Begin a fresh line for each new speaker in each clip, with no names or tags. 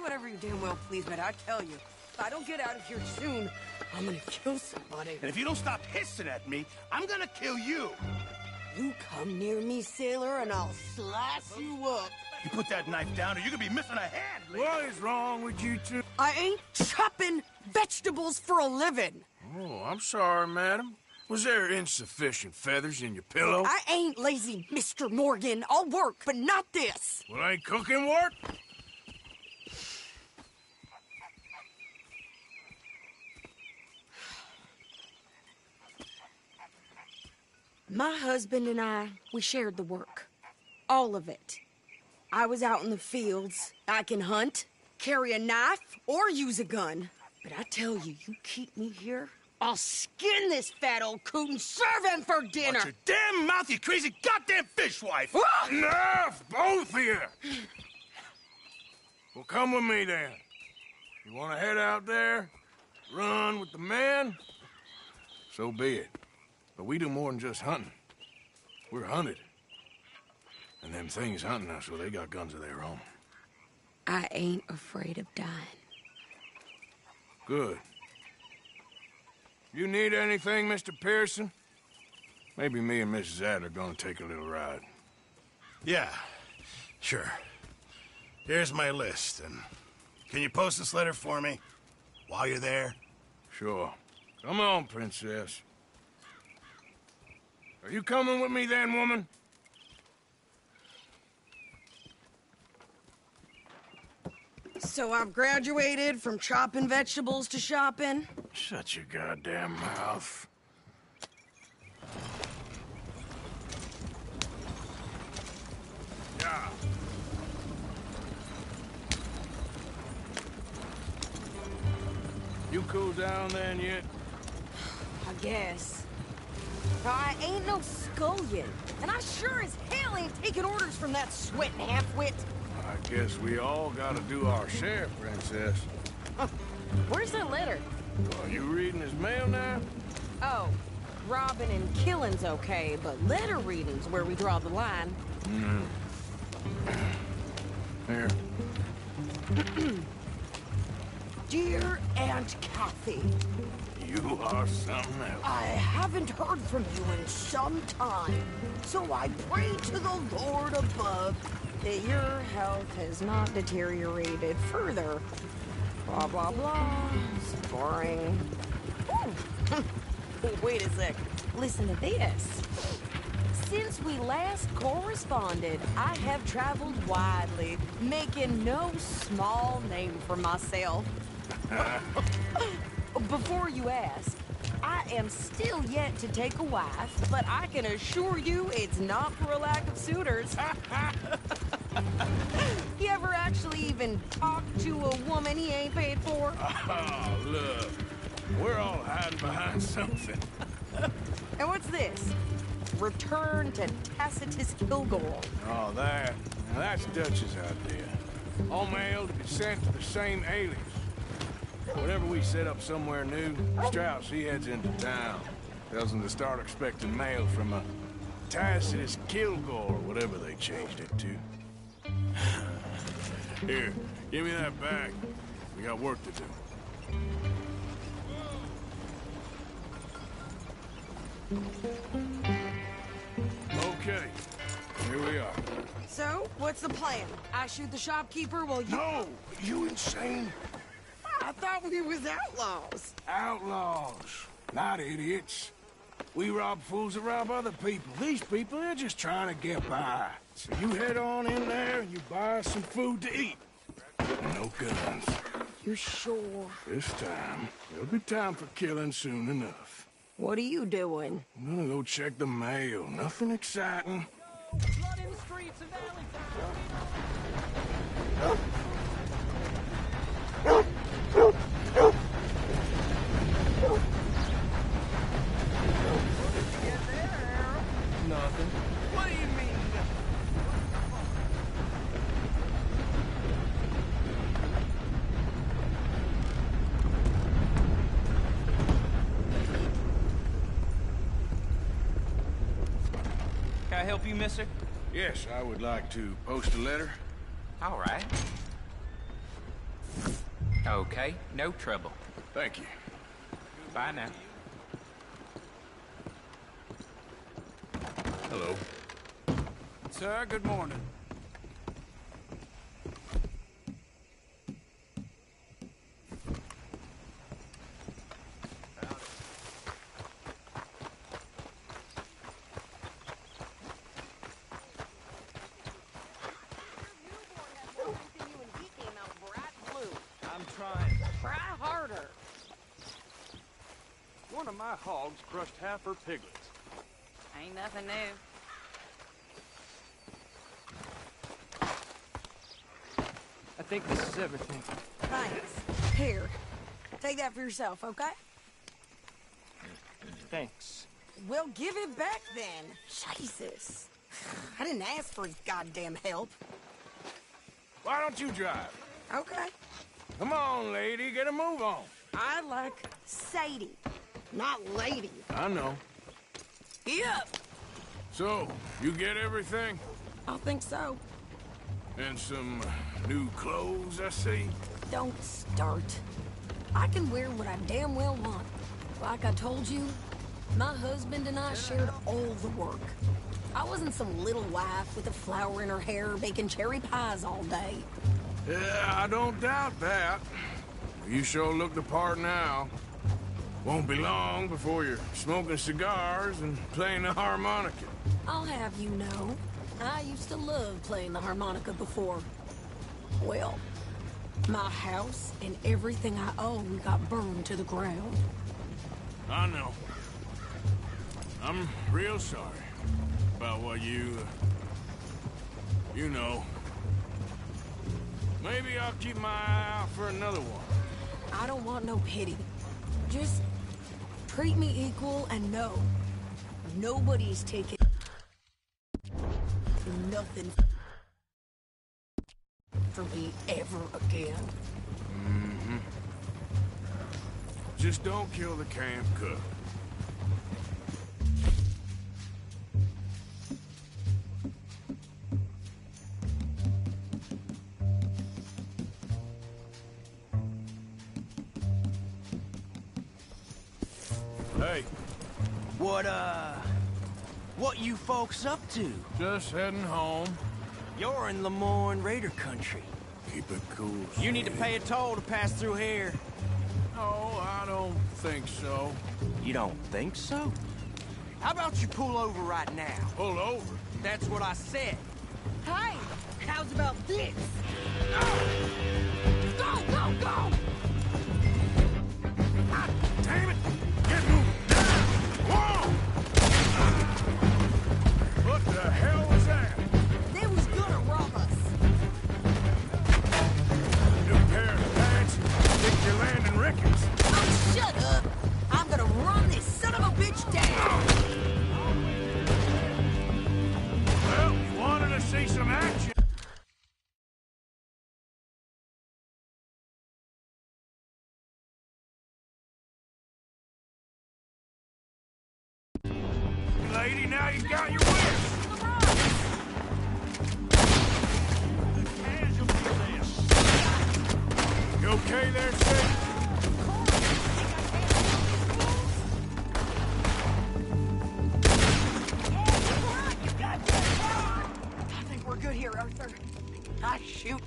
whatever you damn well please, but I tell you, if I don't get out of here soon, I'm gonna kill somebody.
And if you don't stop hissing at me, I'm gonna kill you.
You come near me, sailor, and I'll slice you up.
You put that knife down or you're gonna be missing a hand, lady.
What is wrong with you two?
I ain't chopping vegetables for a living.
Oh, I'm sorry, madam. Was there insufficient feathers in your pillow?
I ain't lazy, Mr. Morgan. I'll work, but not this.
Well, ain't cooking work?
My husband and I, we shared the work. All of it. I was out in the fields. I can hunt, carry a knife, or use a gun. But I tell you, you keep me here, I'll skin this fat old coot and serve him for dinner.
Watch your damn mouth, you crazy goddamn fishwife!
Enough, both of you! Well, come with me, then. You want to head out there, run with the men? So be it. But we do more than just hunting. We're hunted. And them things hunting us, well, they got guns of their own.
I ain't afraid of dying.
Good. You need anything, Mr. Pearson? Maybe me and Mrs. Adler are gonna take a little ride.
Yeah, sure. Here's my list, and can you post this letter for me while you're there?
Sure. Come on, Princess. Are you coming with me then, woman?
So I've graduated from chopping vegetables to shopping?
Shut your goddamn mouth. Yeah. You cool down then yet?
I guess. I ain't no scullion, and I sure as hell ain't taking orders from that sweating half-wit.
I guess we all gotta do our share, Princess.
Where's that letter?
Are you reading his mail now?
Oh, robbing and killing's okay, but letter reading's where we draw the line.
Here.
Dear Aunt Kathy,
You are something else.
I haven't heard from you in some time, so I pray to the Lord above that your health has not deteriorated further. Blah, blah, blah. It's boring. Ooh. Wait a sec. Listen to this. Since we last corresponded, I have traveled widely, making no small name for myself. Before you ask, I am still yet to take a wife, but I can assure you it's not for a lack of suitors. You ever actually even talked to a woman he ain't paid for?
Oh, look. We're all hiding behind something.
And what's this? Return to Tacitus Kilgore.
Oh, that. Now, that's Dutch's idea. All mail to be sent to the same alias. Whenever we set up somewhere new, Strauss, he heads into town. Tells them to start expecting mail from a Tacitus Kilgore, whatever they changed it to. Here, give me that bag. We got work to do. Okay, here we are.
So, what's the plan? I shoot the shopkeeper while you...
No! You insane?
I thought we was outlaws.
Outlaws, not idiots. We rob fools that rob other people. These people, they're just trying to get by. So you head on in there and you buy us some food to eat. No guns.
You sure?
This time, there'll be time for killing soon enough.
What are you doing?
I'm gonna go check the mail. Nothing exciting.
Blood in the streets of Allentown. Nothing. What do you mean? Can I help you, mister?
Yes, I would like to post a letter.
All right.
Okay, no trouble.
Thank you.
Bye now.
Hello.
Sir, good morning.
I'm trying.
Try harder.
One of my hogs crushed half her piglets.
Ain't nothing new.
I think this is everything.
Thanks. Here. Take that for yourself, okay?
Thanks.
Well, give it back then. Jesus. I didn't ask for his goddamn help.
Why don't you drive?
Okay.
Come on, lady, get a move on.
I like Sadie, not lady.
I know.
Yep.
So, you get everything?
I think so.
And some new clothes, I see?
Don't start. I can wear what I damn well want. Like I told you, my husband and I shared all the work. I wasn't some little wife with a flower in her hair baking cherry pies all day.
Yeah, I don't doubt that. You sure look the part now. Won't be long before you're smoking cigars and playing the harmonica.
I'll have you know, I used to love playing the harmonica before. Well, my house and everything I own got burned to the ground.
I know. I'm real sorry about what you know. Maybe I'll keep my eye out for another one.
I don't want no pity. Just treat me equal and know nobody's taking nothing for me ever again.
Mm-hmm. Just don't kill the camp cook. Hey,
What you folks up to?
just heading home.
You're in Lemoyne Raider country.
Keep it cool.
You need to
Sadie.
pay a toll to pass through here.
No, I don't think so.
You don't think so? How about you pull over right now?
Pull over.
That's what I said.
Hey, how's about this? Go, go, go!
Damn it! Get moving! Whoa! What the hell was that?
They was gonna rob us.
New pair of pants? Think you're landing Ricketts?
Oh, shut up! I'm gonna run this son of a bitch down!
Well, you wanted to see some action. Lady, now you got your wish. You okay there, Sadie?
I think we're good here, Arthur. Nice shooting.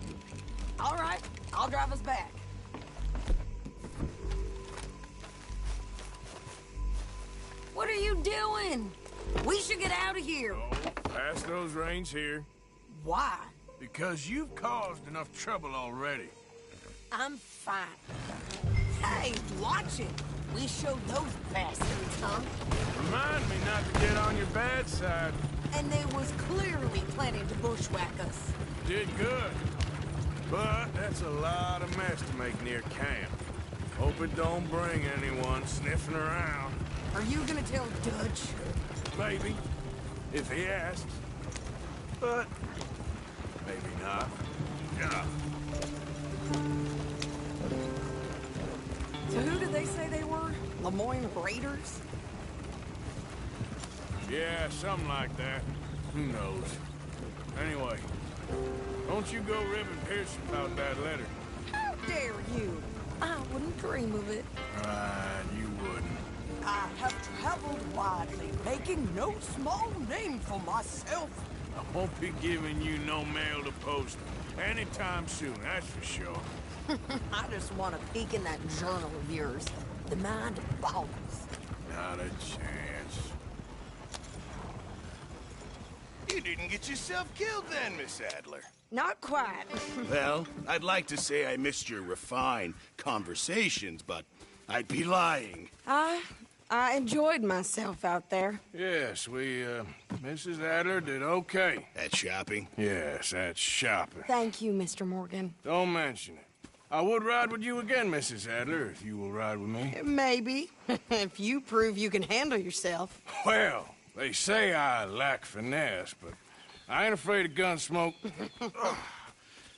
All right, I'll drive us back. What are you doing? We should get out of here.
Oh, pass those reins here.
Why?
Because you've caused enough trouble already.
I'm fine. Hey, watch it. We showed those bastards, huh?
Remind me not to get on your bad side.
And they was clearly planning to bushwhack us.
Did good. But that's a lot of mess to make near camp. Hope it don't bring anyone sniffing around.
Are you gonna tell Dutch?
Maybe, if he asks. But maybe not. Yeah.
So who did they say they were? Lemoyne Raiders?
Yeah, something like that. Who knows? Anyway, don't you go ribbing Pearson about that letter.
dare you? I wouldn't dream of it.
Right, you wouldn't.
I have traveled widely, making no small name for myself.
I won't be giving you no mail to post anytime soon, that's for sure.
I just want to peek in that journal of yours. The mind boggles.
Not a chance.
You didn't get yourself killed then, Miss Adler.
Not quite.
Well, I'd like to say I missed your refined conversations, but I'd be lying.
I enjoyed myself out there.
Yes, Mrs. Adler did okay.
At shopping?
Yes, that's shopping.
Thank you, Mr. Morgan.
Don't mention it. I would ride with you again, Mrs. Adler, if you will ride with me.
Maybe. If you prove you can handle yourself.
Well, they say I lack finesse, but I ain't afraid of gun smoke.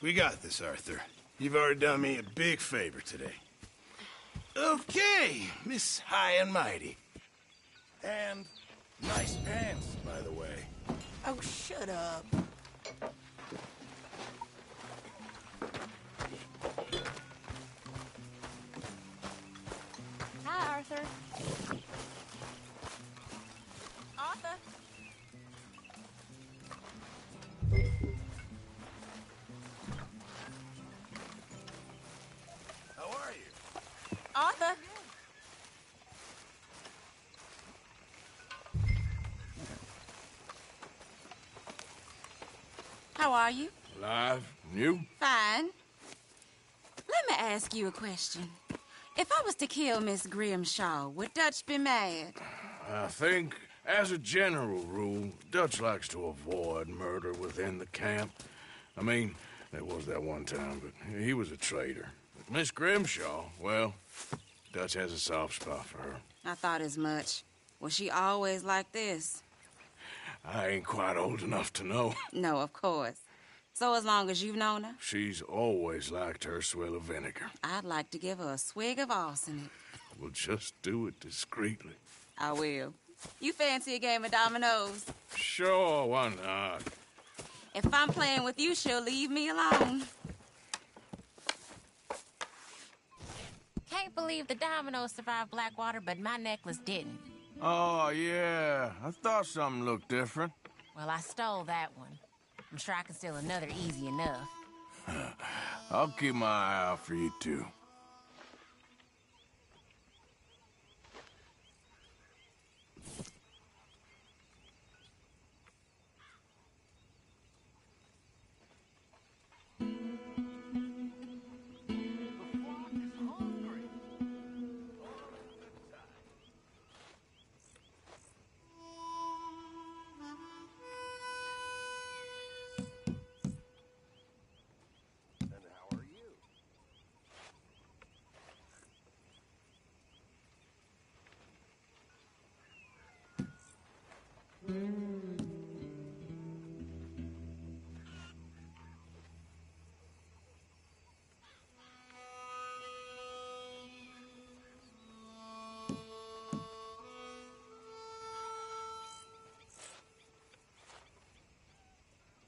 We got this, Arthur. You've already done me a big favor today. Okay, Miss High and Mighty. And nice pants, by the way.
Oh, shut up.
Hi, Arthur. Arthur?
How are you?
Arthur? How are you?
Alive? And you?
Fine. Let me ask you a question. If I was to kill Miss Grimshaw, would Dutch be mad?
I think, as a general rule, Dutch likes to avoid murder within the camp. I mean, there was that one time, but he was a traitor. But Miss Grimshaw, well, Dutch has a soft spot for her.
I thought as much. Was she always like this?
I ain't quite old enough to know.
No, of course. So as long as you've known her,
She's always liked her swill of vinegar.
I'd like to give her a swig of arsenic.
We'll just do it discreetly.
I will. You fancy a game of dominoes?
Sure, why not?
If I'm playing with you, she'll leave me alone.
Can't believe the dominoes survived Blackwater, but my necklace didn't.
Oh, yeah. I thought something looked different.
Well, I stole that one. I'm sure I can steal another easy enough.
I'll keep my eye out for you, too.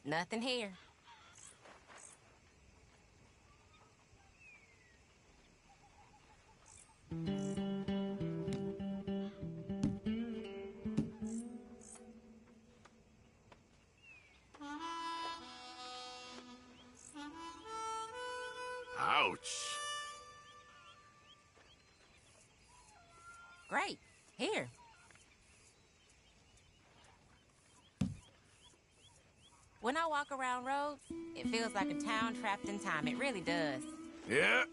Nothing here.
Ouch.
Great. Here. When I walk around roads, it feels like a town trapped in time. It really does.
Yeah.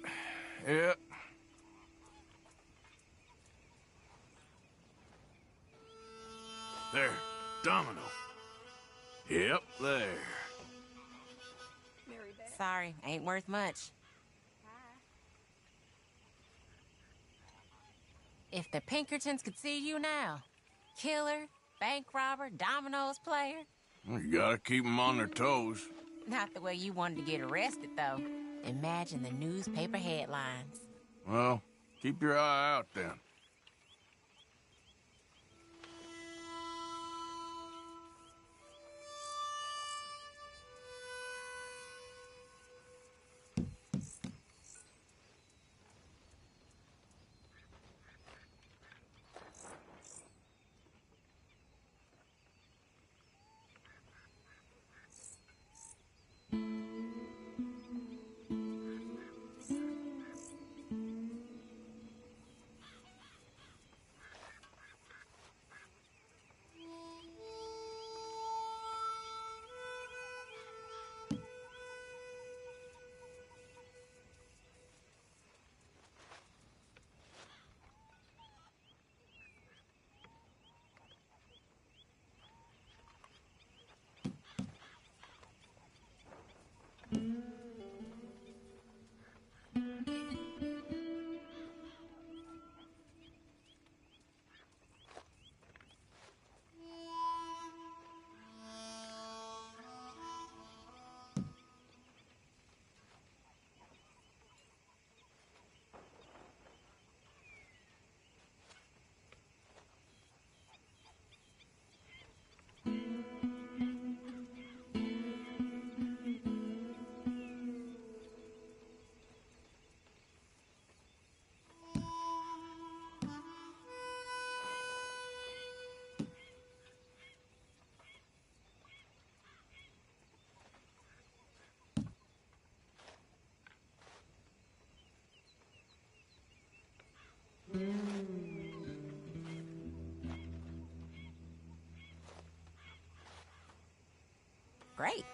There. Domino. Yep, there.
Sorry, ain't worth much. If the Pinkertons could see you now. Killer, bank robber, dominoes player.
You gotta keep them on their toes.
Not the way you wanted to get arrested, though. Imagine the newspaper headlines.
Well, keep your eye out then.
Great.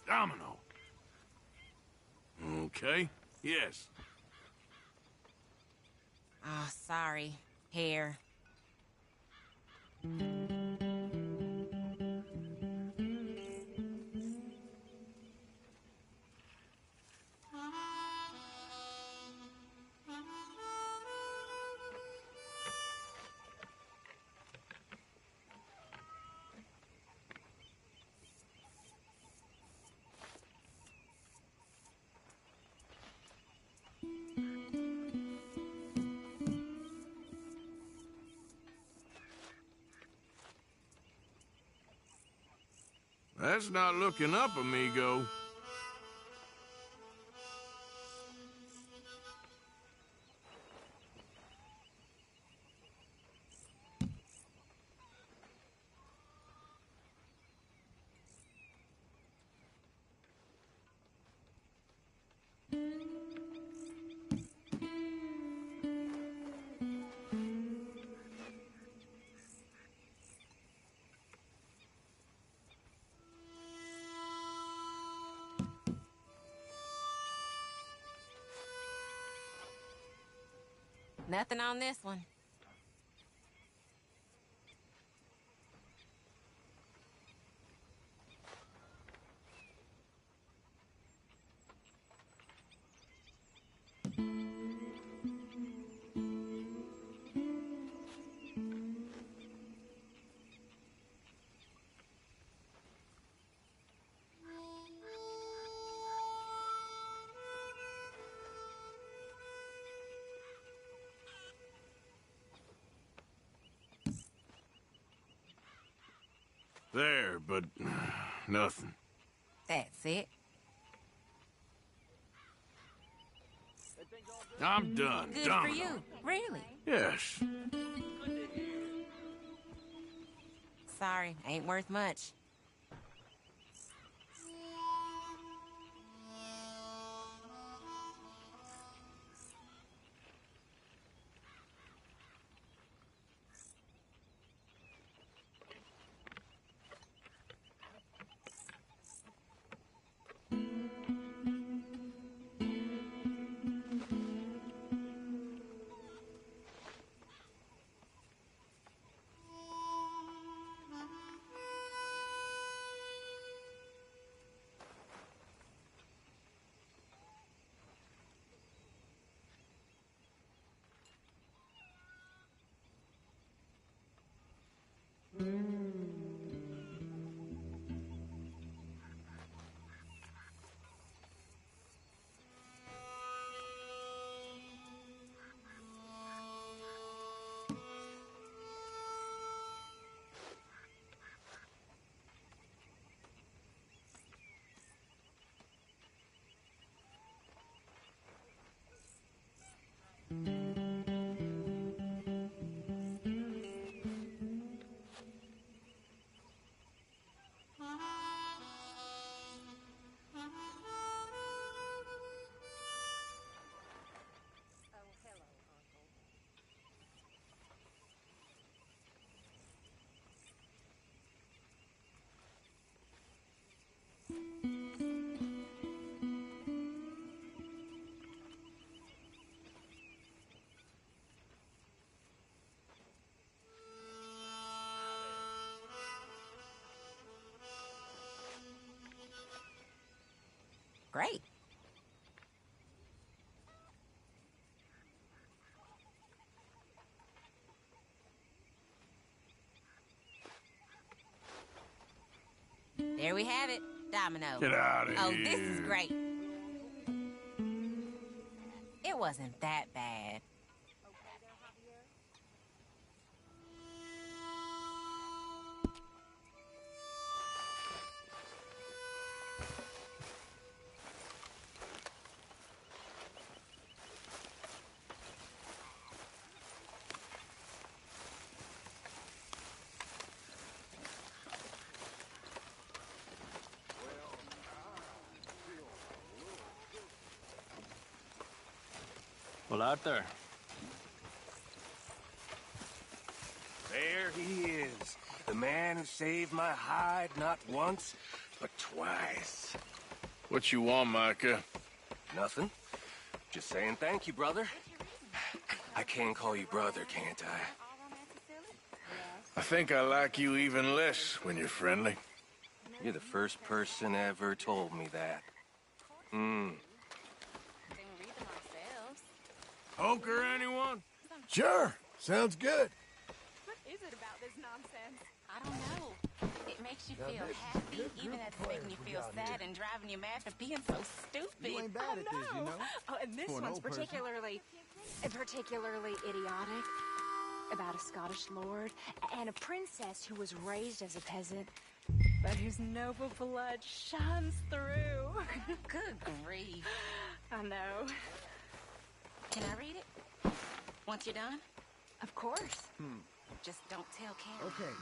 Domino. Okay, yes.
Oh, sorry. Here.
That's not looking up, amigo.
Nothing on this one.
There, but nothing.
That's it.
I'm done.
Good
Domino.
for you. Really.
Yes.
Sorry, ain't worth much. Great. There we have it. Domino.
Get out of
Oh,
here.
this is great. It wasn't that bad.
Well, out there.
he is. The man who saved my hide not once, but twice.
What you want, Micah?
Nothing. Just saying thank you, brother. I can call you brother, can't I?
I think I like you even less when you're friendly.
You're the first person ever told me that.
Poker, anyone?
Sure. Sounds good.
What is it about this nonsense?
I don't know. It makes you feel happy, even as it's making you feel sad and driving you mad for being so stupid.
You ain't bad at this, you know? Oh, and this one's particularly idiotic. About a Scottish lord and a princess who was raised as a peasant, but whose noble blood shines through.
Good grief.
I know.
Can I read it? Once you're done?
Of course.
Just don't tell Karen.
Okay.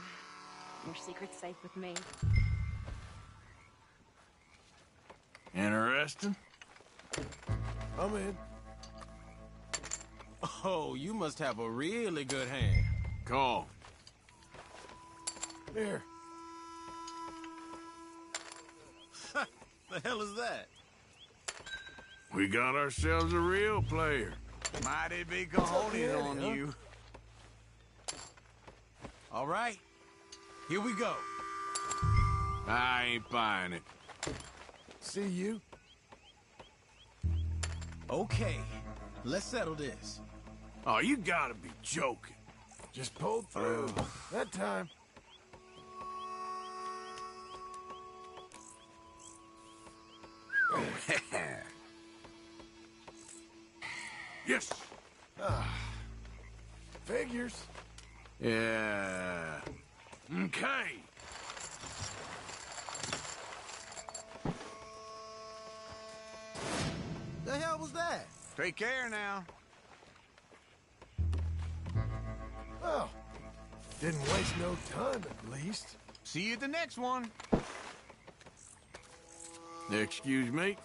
Your secret's safe with me.
Interesting.
I'm in.
Oh, you must have a really good hand.
Call.
Here.
The hell is that?
We got ourselves a real player.
Mighty big cojones on
huh?
you. All right, here we go.
I ain't buying it.
See you.
Okay, let's settle this.
Oh, you gotta be joking.
Just pulled through. That time.
Yes.
Figures.
Yeah. Okay.
The hell was that? Take care now.
Well, didn't waste no time at least.
See you at the next one.
Excuse me?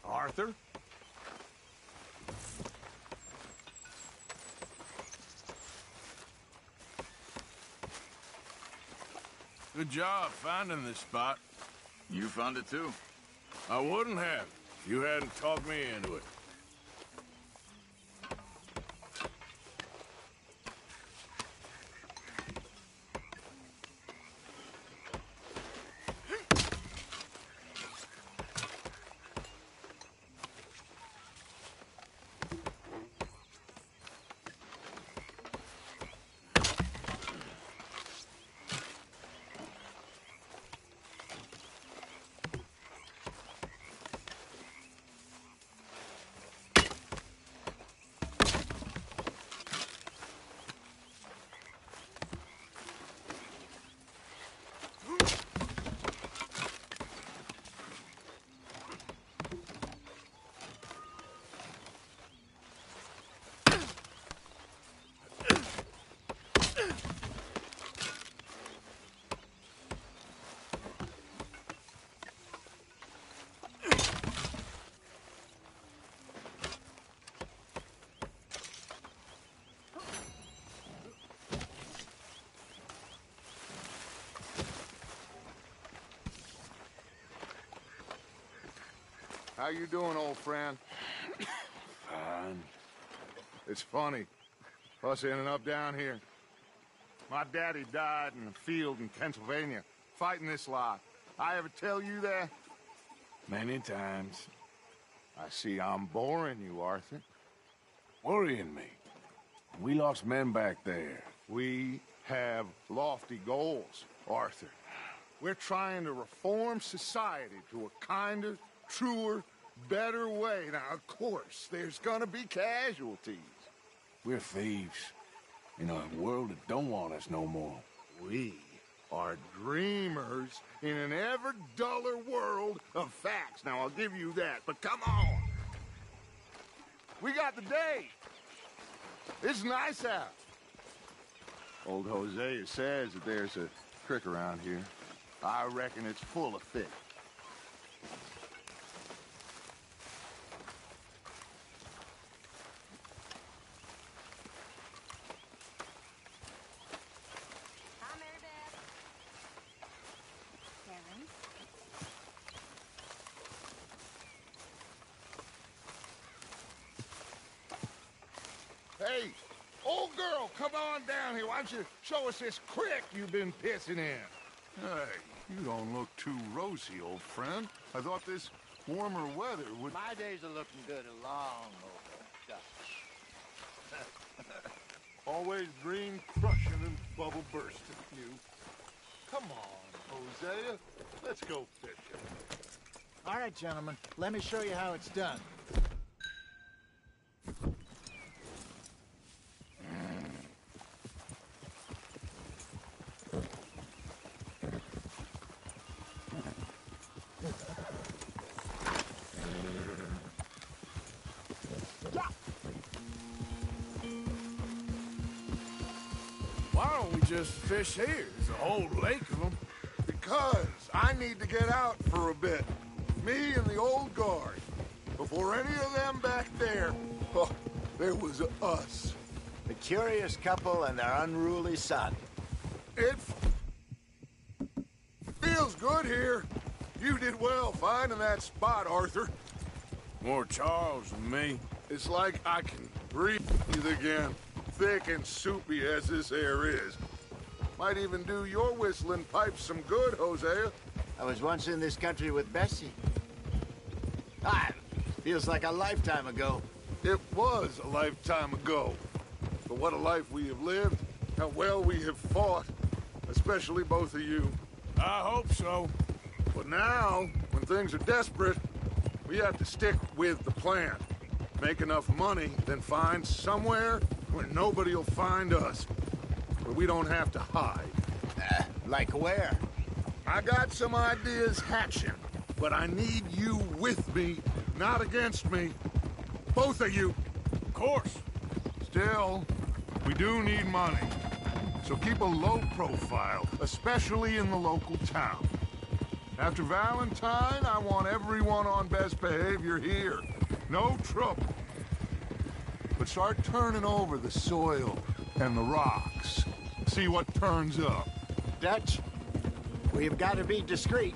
Arthur?
Good job finding this spot.
You found it too?
I wouldn't have if you hadn't talked me into it.
How you doing, old friend?
Fine.
It's funny, us ending up down here. My daddy died in the field in Pennsylvania, fighting this lot. I ever tell you that?
Many times.
I see I'm boring you, Arthur.
Worrying me. We lost men back there.
We have lofty goals, Arthur. We're trying to reform society to a kinder, truer, better way. Now, of course, there's gonna be casualties.
We're thieves in a world that don't want us no more.
We are dreamers in an ever duller world of facts. Now, I'll give you that, but come on. We got the day. It's nice out. Old Hosea says that there's a creek around here. I reckon it's full of fish. Hey, old girl, come on down here. Why don't you show us this creek you've been pissing in?
Hey, you don't look too rosy, old friend. I thought this warmer weather would...
My days are looking good along over, Dutch.
Always dream crushing and bubble bursting, you. Come on, Hosea. Let's go fishing.
All right, gentlemen. Let me show you how it's done.
Why don't we just fish here? There's a whole lake of them.
Because I need to get out for a bit. Me and the old guard. Before any of them back there, oh, there was us.
The curious couple and their unruly son.
It feels good here. You did well finding that spot, Arthur.
More Charles than me.
It's like I can breathe again. Thick and soupy as this air is. Might even do your whistling pipes some good, Hosea.
I was once in this country with Bessie. Feels like a lifetime ago.
It was a lifetime ago. But what a life we have lived. How well we have fought. Especially both of you.
I hope so.
But now, when things are desperate, we have to stick with the plan. Make enough money, then find somewhere where nobody will find us. Where we don't have to hide.
Like where?
I got some ideas hatching, but I need you with me, not against me. Both of you.
Of course.
Still, we do need money. So keep a low profile, especially in the local town. After Valentine, I want everyone on best behavior here. No trouble. But start turning over the soil and the rocks. See what turns up.
Dutch, we've got to be discreet.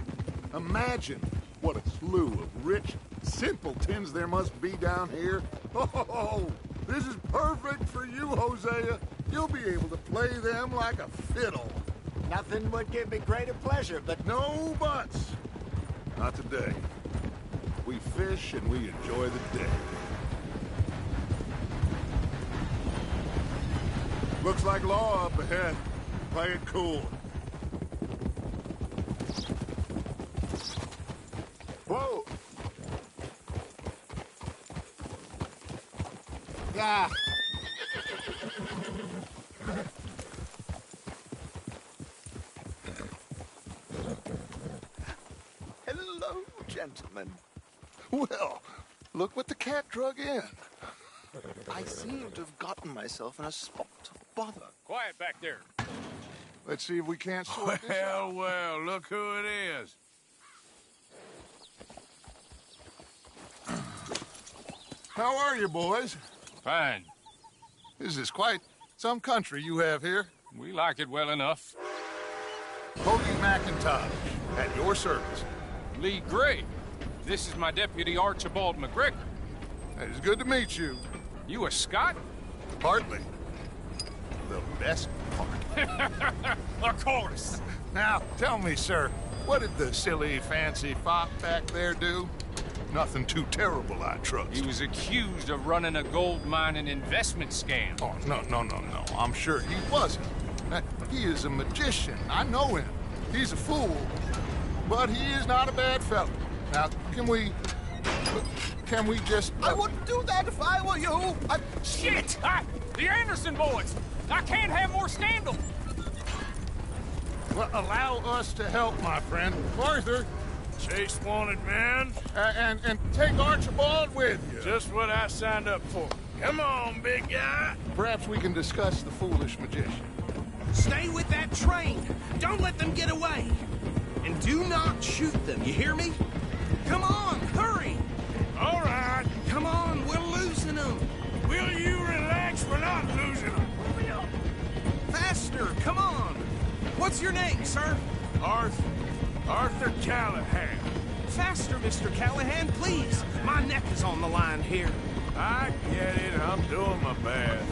Imagine what a slew of rich simpletons there must be down here. Oh, this is perfect for you, Hosea. You'll be able to play them like a fiddle.
Nothing would give me greater pleasure, but...
No buts. Not today. We fish and we enjoy the day. Looks like law up ahead. Play it cool.
Whoa! Ah!
Hello, gentlemen. Well, look what the cat drug in. I seem to have gotten myself in a spot of bother.
Quiet back there.
Let's see if we can't sort this out.
Well, look who it is.
How are you, boys?
Fine.
This is quite some country you have here.
We like it well enough.
Cody McIntosh, at your service.
Lee Gray. This is my deputy, Archibald McGregor.
It is good to meet you.
You a Scot?
Partly. The best part.
Of course.
Now, tell me, sir, what did the silly, fancy fop back there do? Nothing too terrible, I trust.
He was accused of running a gold mine and investment scam.
Oh, no. I'm sure he wasn't. He is a magician. I know him. He's a fool. But he is not a bad fellow. Now, can we just...
I wouldn't do that if I were you.
Shit! The Anderson boys! I can't have more scandal!
Well, allow us to help, my friend. Arthur...
Chase wanted man.
And take Archibald with you.
Just what I signed up for. Come on, big guy.
Perhaps we can discuss the foolish magician.
Stay with that train. Don't let them get away. And do not shoot them, you hear me? Come on, hurry.
All right.
Come on, we're losing them.
Will you relax? We're not losing them.
Faster, come on. What's your name, sir?
Arthur Callahan.
Faster, Mr. Callahan, please. My neck is on the line here.
I get it. I'm doing my best.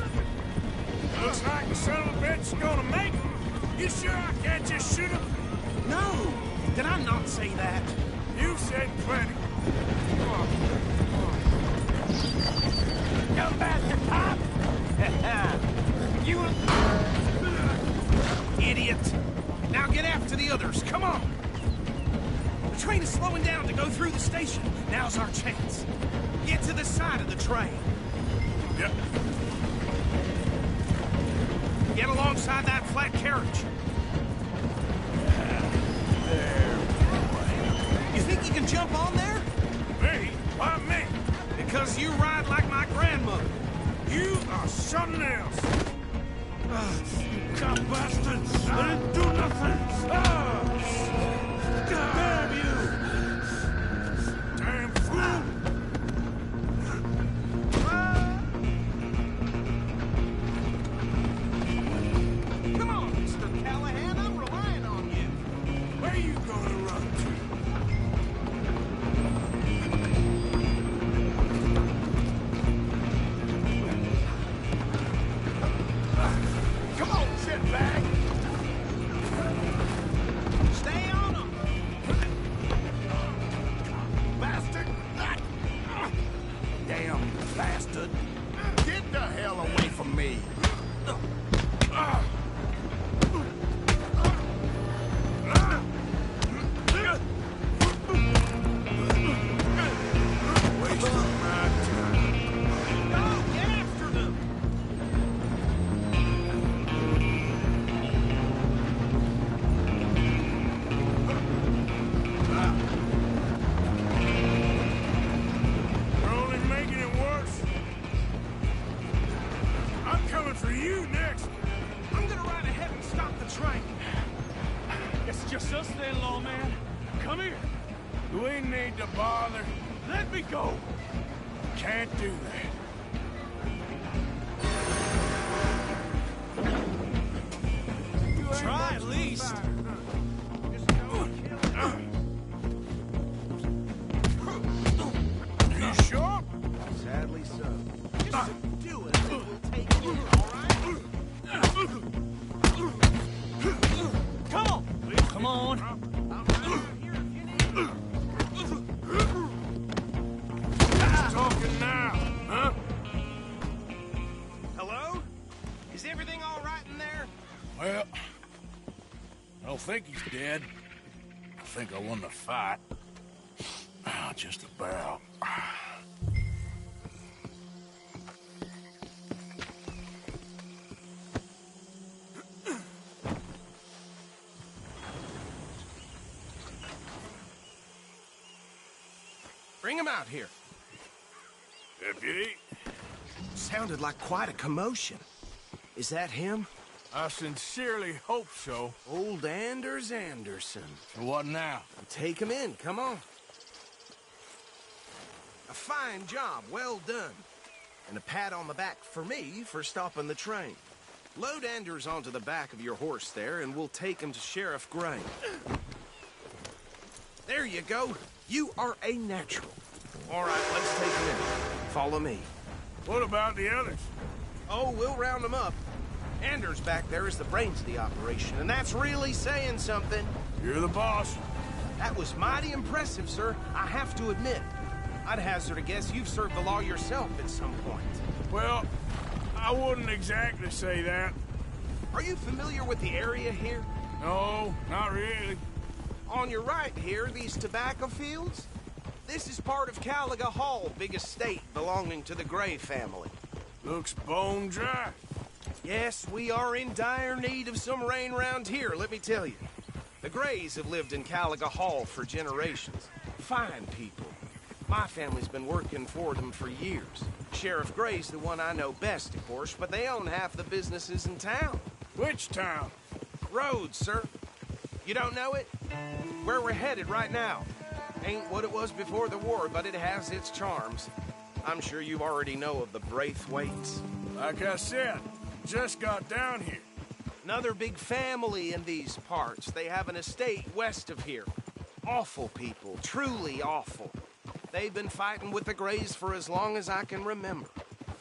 Looks like the son of a bitch is gonna make it. You sure I can't just shoot him?
No! Did I not say that?
You said plenty.
You bastard cop!
You... Idiot! Now get after the others, come on! The train is slowing down to go through the station. Now's our chance. Get to the side of the train.
Yep.
Get alongside that flat carriage.
There.
You think you can jump on there?
Me? Why me?
Because you ride like my grandmother.
You are something else. You cop bastards! I didn't do nothing! Damn you! Damn fool!
Come on, Mr. Callahan, I'm relying on you.
Where you gonna run to?
Come on, shitbag! Stay on him! Bastard!
Damn bastard. Get the hell away from me.
Go, get after them!
You're only making it worse. I'm coming for you next.
I'm gonna ride ahead and stop the train.
It's just us then, lawman. Come here. We need to bother. Let me go. Can't do that.
Try at least.
You sure?
Sadly so. Just do it, and we'll take you, all right?
Come on! Come on!
Who's talking now, huh?
Hello? Is everything all right in there?
Well, I don't think he's dead. I think I won the fight. Just about.
Bring him out here.
Deputy?
Sounded like quite a commotion. Is that him?
I sincerely hope so.
Old Anders Anderson.
So what now?
Take him in, come on. A fine job, well done. And a pat on the back for me for stopping the train. Load Anders onto the back of your horse there, and we'll take him to Sheriff Gray. There you go. You are a natural. All right, let's take him in. Follow me.
What about the others?
Oh, we'll round them up. Anders back there is the brains of the operation, and that's really saying something.
You're the boss.
That was mighty impressive, sir. I have to admit. I'd hazard a guess you've served the law yourself at some point.
Well, I wouldn't exactly say that.
Are you familiar with the area here?
No, not really.
On your right here, these tobacco fields? This is part of Caliga Hall, big estate belonging to the Gray family.
Looks bone dry.
Yes, we are in dire need of some rain round here, let me tell you. The Grays have lived in Caliga Hall for generations. Fine people. My family's been working for them for years. Sheriff Gray's the one I know best, of course, but they own half the businesses in town.
Which town?
Rhodes, sir. You don't know it? Where we're headed right now. Ain't what it was before the war, but it has its charms. I'm sure you already know of the Braithwaites.
Like I said, just got down here.
Another big family in these parts. They have an estate west of here. Awful people, truly awful. They've been fighting with the Grays for as long as I can remember.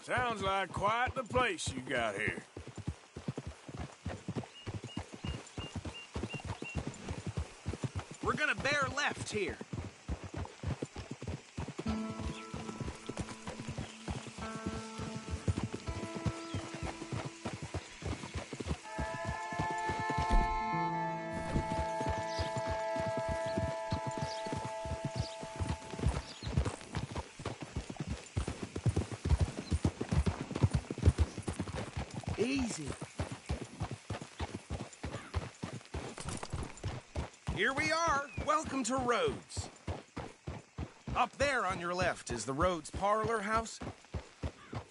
Sounds like quite the place you got here.
left here. Easy. Here we are. Welcome to Rhodes. Up there on your left is the Rhodes Parlor House.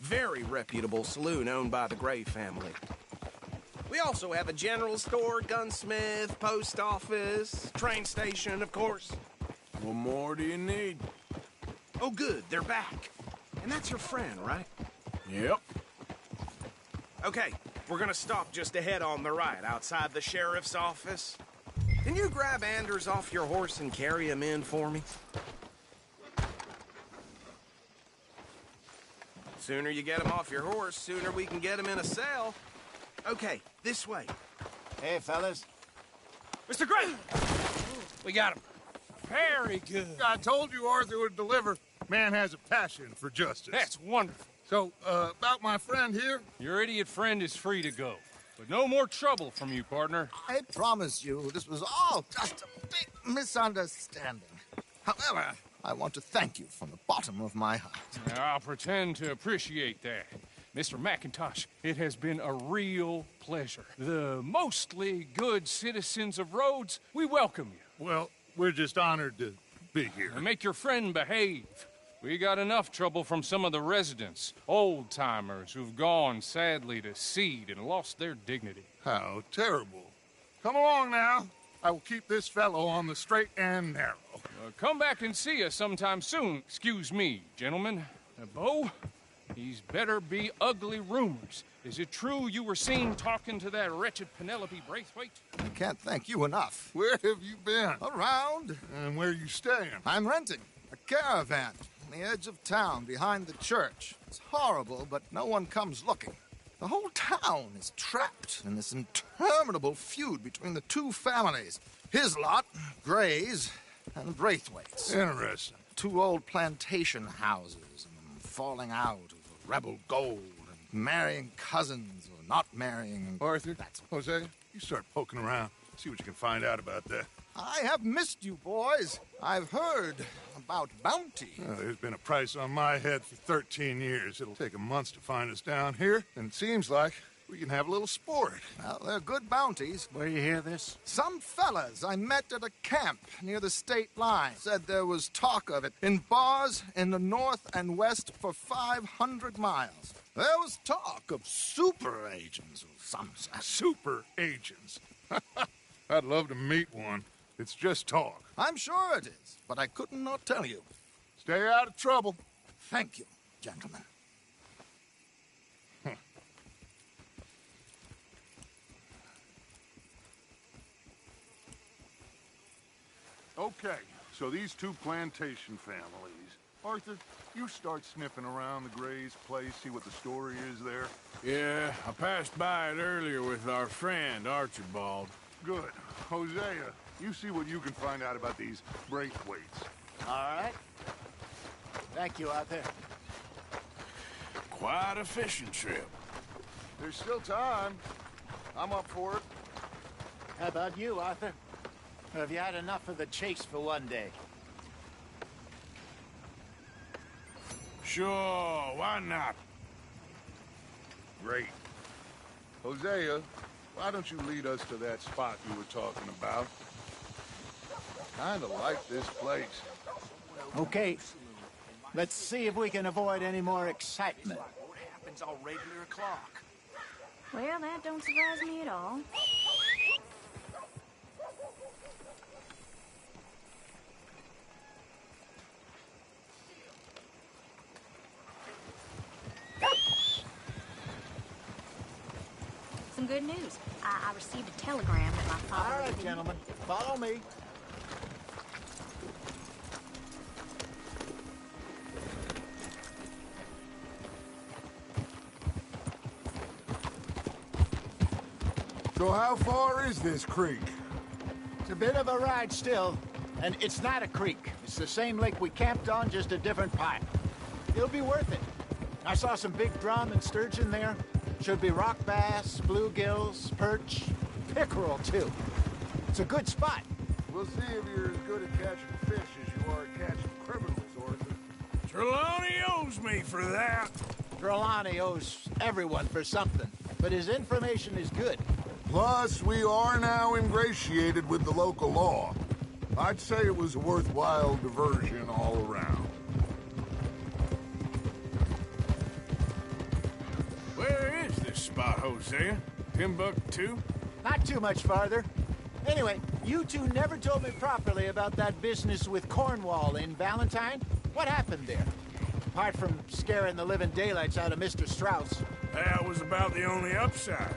Very reputable saloon owned by the Gray family. We also have a general store, gunsmith, post office, train station, of course.
What more do you need?
Oh, good. They're back. And that's your friend, right?
Yep.
Okay, we're gonna stop just ahead on the right, outside the sheriff's office. Can you grab Anders off your horse and carry him in for me? Sooner you get him off your horse, sooner we can get him in a cell. Okay, this way.
Hey, fellas.
Mr. Gray! We got him. Very good.
I told you Arthur would deliver. Man has a passion for justice.
That's wonderful.
So, about my friend here?
Your idiot friend is free to go. But no more trouble from you, partner.
I promise you, this was all just a big misunderstanding. However, I want to thank you from the bottom of my heart.
I'll pretend to appreciate that. Mr. McIntosh, it has been a real pleasure. The mostly good citizens of Rhodes, we welcome you.
Well, we're just honored to be here.
And make your friend behave. We got enough trouble from some of the residents, old-timers who've gone, sadly, to seed and lost their dignity.
How terrible. Come along now. I will keep this fellow on the straight and narrow.
Come back and see us sometime soon. Excuse me, gentlemen. Bo, these better be ugly rumors. Is it true you were seen talking to that wretched Penelope Braithwaite?
I can't thank you enough.
Where have you been?
Around.
And where are you staying?
I'm renting a caravan on the edge of town behind the church. It's horrible, but no one comes looking. The whole town is trapped in this interminable feud between the two families. His lot, Gray's, and Braithwaite's.
Interesting.
Two old plantation houses, and falling out of rebel gold, and marrying cousins or not marrying.
Arthur, Hosea, you start poking around. See what you can find out about that.
I have missed you, boys. I've heard about bounty.
Well, there's been a price on my head for 13 years. It'll take 'em months to find us down here, and it seems like we can have a little sport.
Well, they're good bounties.
Where you hear this?
Some fellas I met at a camp near the state line said there was talk of it in bars in the north and west for 500 miles. There was talk of super agents of some sort.
Super agents? I'd love to meet one. It's just talk.
I'm sure it is, but I couldn't not tell you.
Stay out of trouble.
Thank you, gentlemen.
Okay, so these two plantation families. Arthur, you start sniffing around the Gray's place, see what the story is there.
Yeah, I passed by it earlier with our friend, Archibald.
Good. Hosea, you see what you can find out about these Braithwaites.
All right. Thank you, Arthur.
Quite a fishing trip.
There's still time. I'm up for it.
How about you, Arthur? Or have you had enough of the chase for one day?
Sure, why not?
Great. Hosea, why don't you lead us to that spot you were talking about? Kinda like this place.
Okay. Let's see if we can avoid any more excitement.
What happens all regular o'clock?
Well, that don't surprise me at all. Some good news. I received a telegram that my father...
All right, gentlemen. Follow me.
So how far is this creek?
It's a bit of a ride still.
And it's not a creek. It's the same lake we camped on, just a different pipe. It'll be worth it. I saw some big drum and sturgeon there. Should be rock bass, bluegills, perch, pickerel, too. It's a good spot.
We'll see if you're as good at catching fish as you are at catching criminals, Arthur.
Trelawney owes me for that.
Trelawney owes everyone for something, but his information is good.
Plus, we are now ingratiated with the local law. I'd say it was a worthwhile diversion all around.
Where is this spot, Hosea? Timbuktu?
Not too much farther. Anyway, you two never told me properly about that business with Cornwall in Valentine. What happened there? Apart from scaring the living daylights out of Mr. Strauss.
That was about the only upside.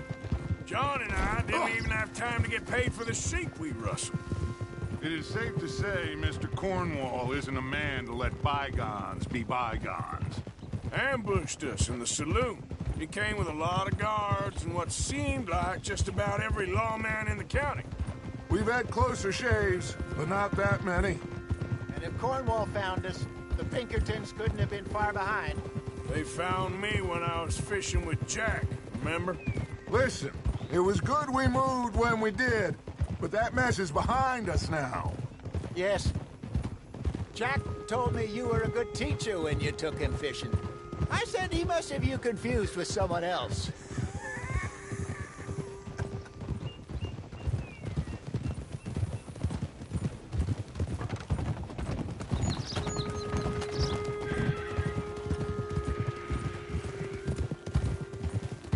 John and I didn't even have time to get paid for the sheep we rustled.
It is safe to say Mr. Cornwall isn't a man to let bygones be bygones.
Ambushed us in the saloon. He came with a lot of guards and what seemed like just about every lawman in the county.
We've had closer shaves, but not that many.
And if Cornwall found us, the Pinkertons couldn't have been far behind.
They found me when I was fishing with Jack, remember?
Listen, it was good we moved when we did, but that mess is behind us now.
Yes. Jack told me you were a good teacher when you took him fishing. I said he must have you confused with someone else.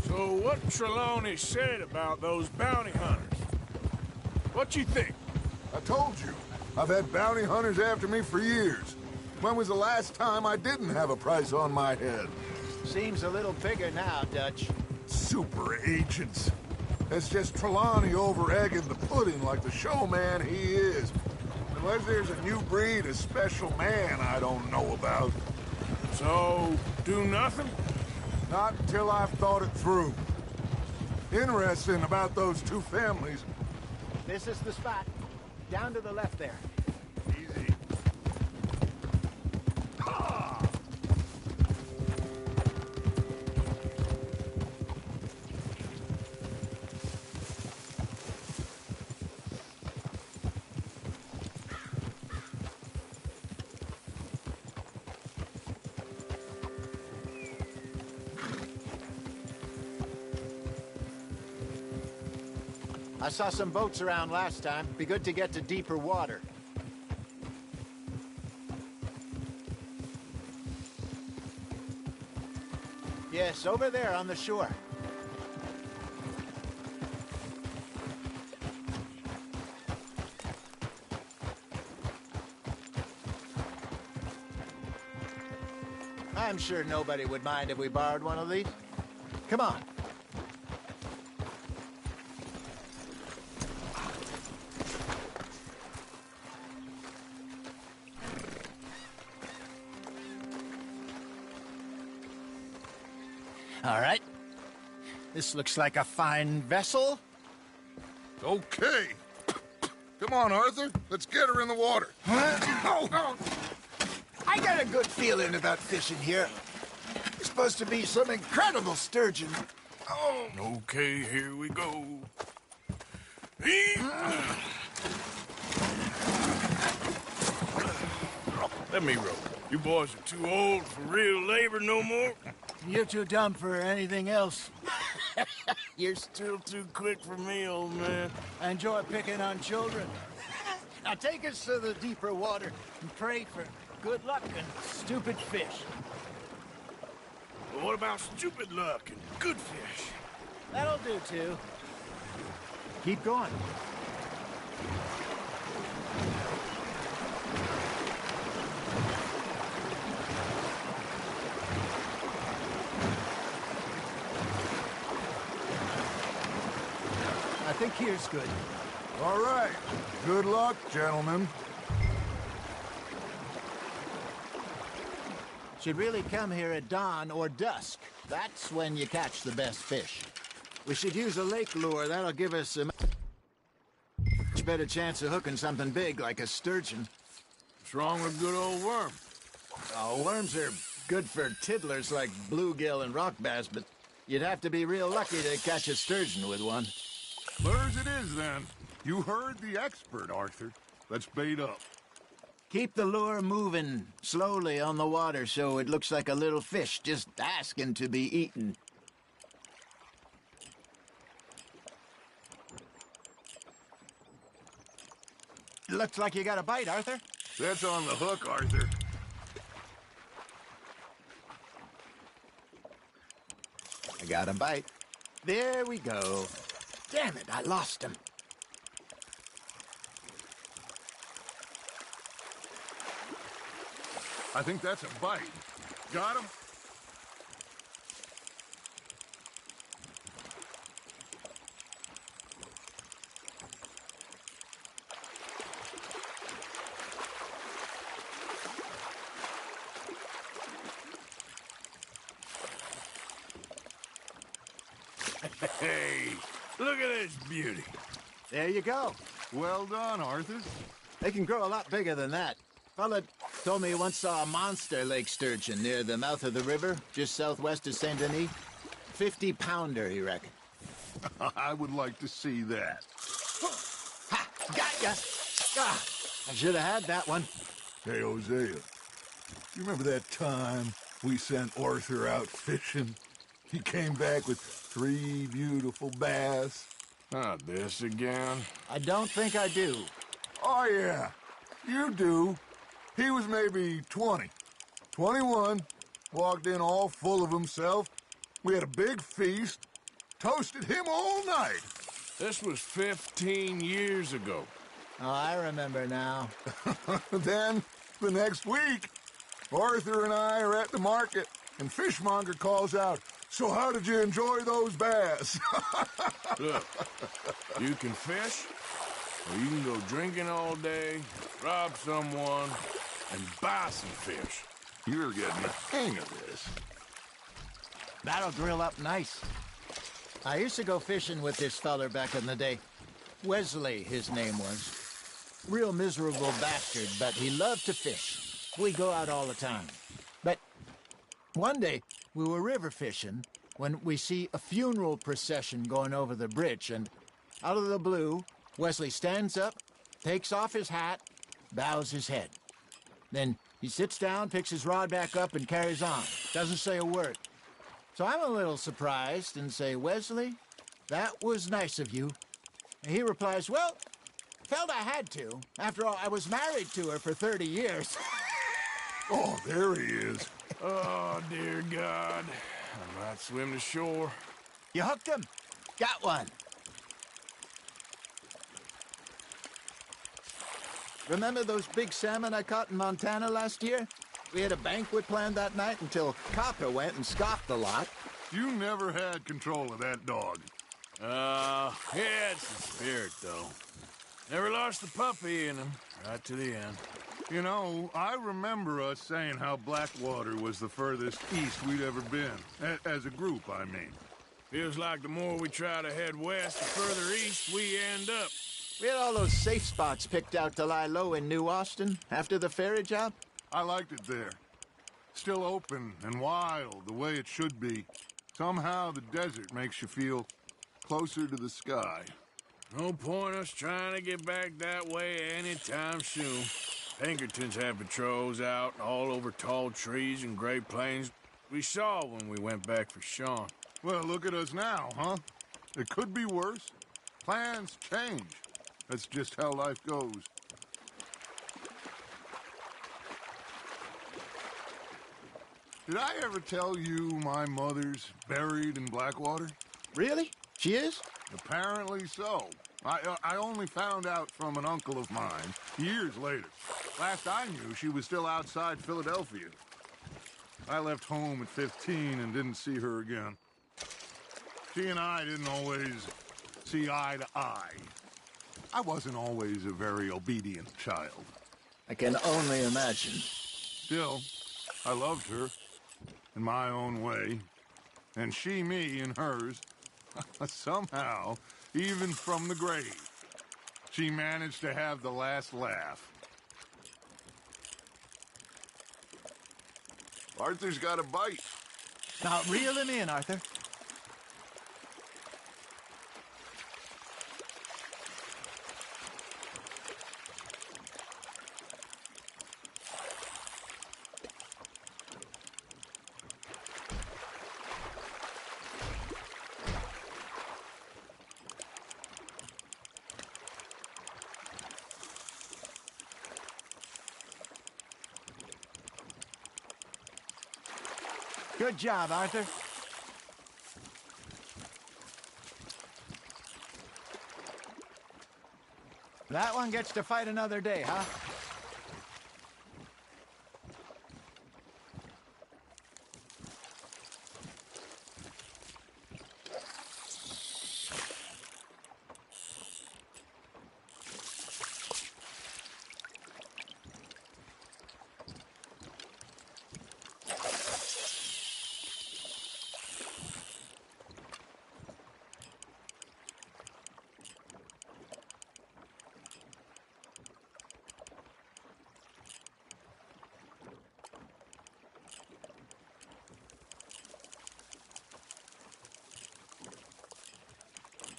So what Trelawney said about those bounty hunters? What you think?
I told you. I've had bounty hunters after me for years. When was the last time I didn't have a price on my head?
Seems a little bigger now, Dutch.
Super agents. It's just Trelawney over-egging the pudding like the showman he is. Unless there's a new breed of special man I don't know about.
So, do nothing?
Not until I've thought it through. Interesting about those two families.
This is the spot. Down to the left there.
Easy.
I saw some boats around last time. Be good to get to deeper water. Yes, over there on the shore. I'm sure nobody would mind if we borrowed one of these. Come on. All right. This looks like a fine vessel.
Okay. Come on, Arthur. Let's get her in the water.
I got a good feeling about fishing here. It's supposed to be some incredible sturgeon.
Oh. Okay, here we go. Let me row. You boys are too old for real labor no more.
You're too dumb for anything else.
You're still too quick for me, old man.
I enjoy picking on children. Now take us to the deeper water and pray for good luck and stupid fish.
Well, what about stupid luck and good fish?
That'll do, too. Keep going. I think here's good.
All right. Good luck, gentlemen.
Should really come here at dawn or dusk. That's when you catch the best fish. We should use a lake lure. That'll give us a much much better chance of hooking something big like a sturgeon.
What's wrong with good old worm?
Oh, worms are good for tiddlers like bluegill and rock bass, but you'd have to be real lucky to catch a sturgeon with one.
Lures it is, then. You heard the expert, Arthur. Let's bait up.
Keep the lure moving slowly on the water so it looks like a little fish just asking to be eaten. Looks like you got a bite, Arthur.
That's on the hook, Arthur.
I got a bite. There we go. Damn it, I lost him.
I think that's a bite. Got him?
Hey, look at this beauty.
There you go.
Well done, Arthur.
They can grow a lot bigger than that. Fella told me he once saw a monster lake sturgeon near the mouth of the river, just southwest of Saint Denis. 50-pounder, he reckoned.
I would like to see that.
Ha! Got ya! Ah, I should have had that one.
Hey, Hosea, you remember that time we sent Arthur out fishing? He came back with 3 beautiful bass.
Not this again.
I don't think I do.
Oh, yeah. You do. He was maybe 20. 21. Walked in all full of himself. We had a big feast. Toasted him all night.
This was 15 years ago.
Oh, I remember now.
Then, the next week, Arthur and I are at the market, and Fishmonger calls out, "So how did you enjoy those bass?"
Look, you can fish, or you can go drinking all day, rob someone, and buy some fish.
You're getting the hang of this.
That'll grill up nice. I used to go fishing with this feller back in the day. Wesley, his name was. Real miserable bastard, but he loved to fish. We go out all the time. But one day, we were river fishing when we see a funeral procession going over the bridge, and out of the blue, Wesley stands up, takes off his hat, bows his head. Then he sits down, picks his rod back up, and carries on. Doesn't say a word. So I'm a little surprised and say, "Wesley, that was nice of you." And he replies, "Well, felt I had to. After all, I was married to her for 30 years.
Oh, there he is.
Oh, dear God. I might swim to shore.
You hooked him? Got one. Remember those big salmon I caught in Montana last year? We had a banquet planned that night until Copper went and scoffed the lot.
You never had control of that dog.
Yeah, it's the spirit, though. Never lost the puppy in him, right to the end.
You know, I remember us saying how Blackwater was the furthest east we'd ever been. As a group, I mean.
Feels like the more we try to head west, the further east we end up.
We had all those safe spots picked out to lie low in New Austin after the ferry job.
I liked it there. Still open and wild, the way it should be. Somehow the desert makes you feel closer to the sky.
No point us trying to get back that way anytime soon. Pinkertons have patrols out all over tall trees and Great Plains. We saw when we went back for Sean.
Well, look at us now, huh? It could be worse. Plans change. That's just how life goes. Did I ever tell you my mother's buried in Blackwater?
Really? She is?
Apparently so. I only found out from an uncle of mine years later. Last I knew, she was still outside Philadelphia. I left home at 15 and didn't see her again. She and I didn't always see eye to eye. I wasn't always a very obedient child.
I can only imagine.
Still, I loved her in my own way, and she me in hers. Somehow, even from the grave, She managed to have the last laugh.
Arthur's got a bite.
Now, reel him in, Arthur. Good job, Arthur. That one gets to fight another day, huh?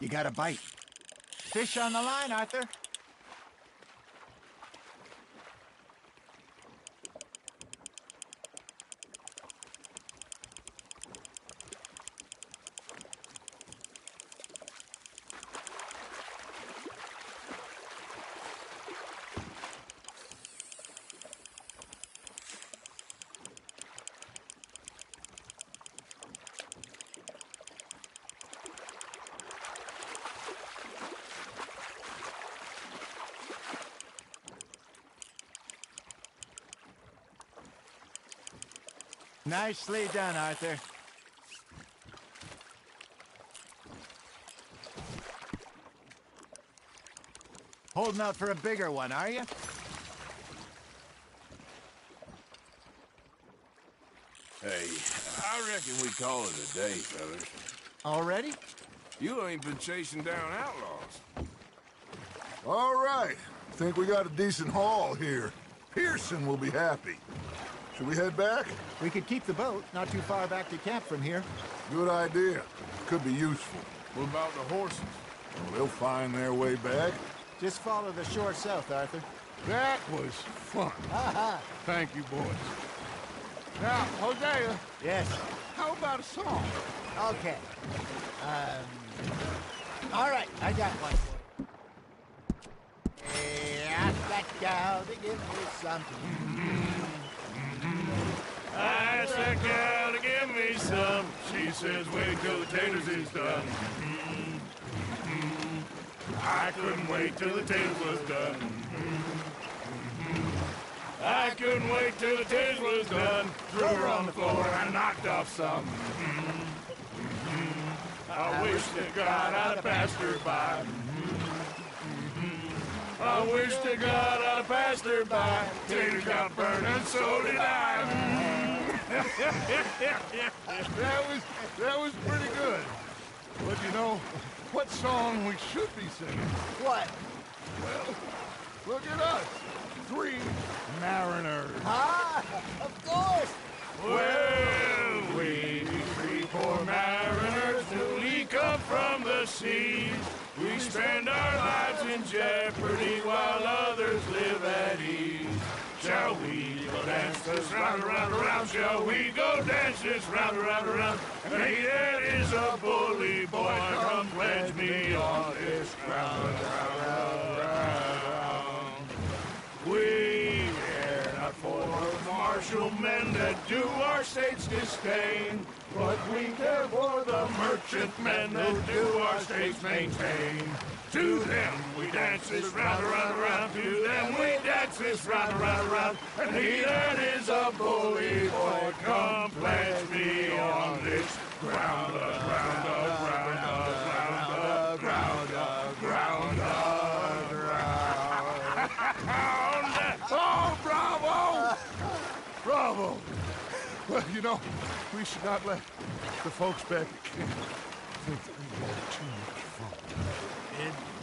You got a bite. Fish on the line, Arthur. Nicely done, Arthur. Holding out for a bigger one, are you?
Hey, I reckon we call it a day, fellas.
Already?
You ain't been chasing down outlaws.
All right. Think we got a decent haul here. Pearson will be happy. Should we head back?
We could keep the boat not too far back to camp from here.
Good idea. Could be useful.
What about the horses?
Well, they'll find their way back.
Just follow the shore south, Arthur.
That was fun. Thank you, boys. Now, Hosea.
Yes?
How about a song?
Okay. All right, I got one for you. Hey, ask that gal to give me something.
I asked that gal to give me some. She says, wait till the taters is done. I couldn't wait till the taters was done. I couldn't wait till the taters was done. Threw her on the floor and I knocked off some. I wish to God I'd have passed her by. I wish to God I'd have passed her by. Taters got burned and so did I.
That was pretty good. But you know, what song we should be singing?
What?
Well, look at us. 3 mariners.
Ah, of course.
Well, we 3 poor mariners newly come from the seas. We spend our lives in jeopardy while others live at ease. Shall we go dance this round, around, around? Shall we go dance this round, around, around? Hey, that is a bully boy. Come pledge me on this ground, round, round. We care not for the martial men that do our state's disdain, but we care for the merchant men that do our state's maintain. To them we dance this round, around, around. To them we dance this round, around, around. And he that is a bully boy, come pledge me on this ground, ground, ground, ground, ground, ground, ground.
Oh, bravo! Bravo! Well, you know, we should not let the folks back at camp think that we had too much fun.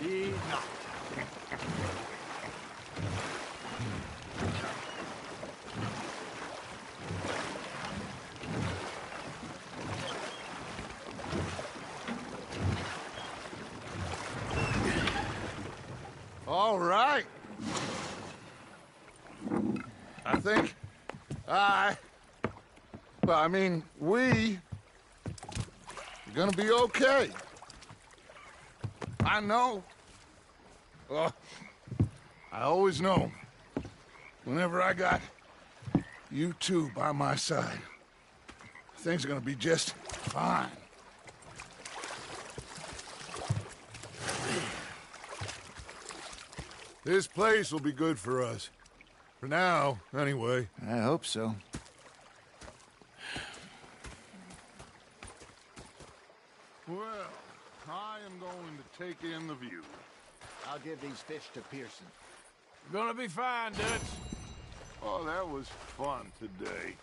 Indeed not.
All right. I think we are gonna be okay. I know. Well, I always know. Whenever I got you two by my side, things are gonna be just fine. This place will be good for us. For now, anyway.
I hope so.
Well, I am going to take in the view.
I'll give these fish to Pearson.
Gonna be fine, Dutch.
Oh, that was fun today.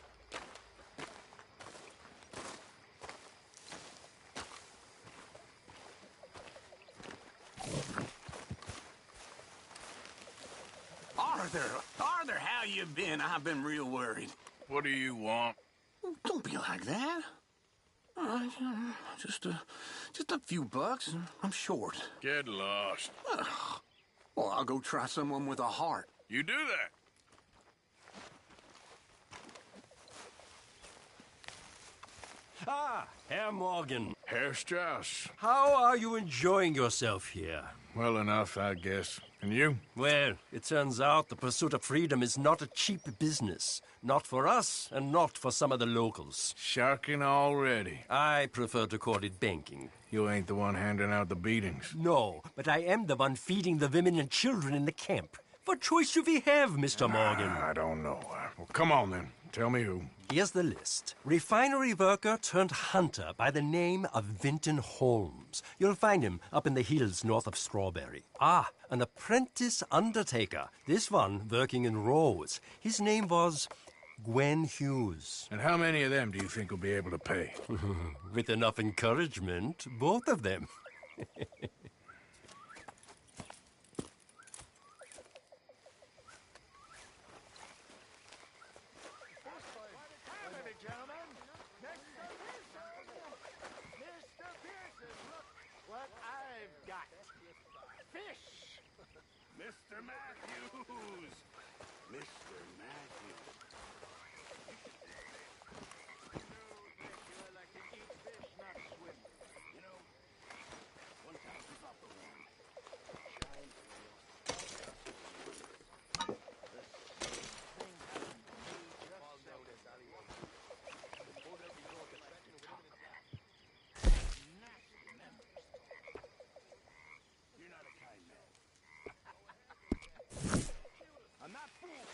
Arthur, how you been? I've been real worried.
What do you want?
Don't be like that. Just a few bucks. I'm short.
Get lost.
Well, I'll go try someone with a heart.
You do that.
Ah, Herr Morgan.
Herr Strauss.
How are you enjoying yourself here?
Well enough, I guess. And you?
Well, it turns out the pursuit of freedom is not a cheap business. Not for us, and not for some of the locals.
Sharking already.
I prefer to call it banking.
You ain't the one handing out the beatings.
No, but I am the one feeding the women and children in the camp. What choice do we have, Mr. Morgan?
I don't know. Well, come on, then. Tell me who.
Here's the list. Refinery worker turned hunter by the name of Vinton Holmes. You'll find him up in the hills north of Strawberry. Ah, an apprentice undertaker. This one working in Rose. His name was Gwen Hughes.
And how many of them do you think will be able to pay?
With enough encouragement, both of them.
Mr. Matthews! Mr. Matthews. You know, one time we thought the one shine You're not a kind man. I'm not fooled.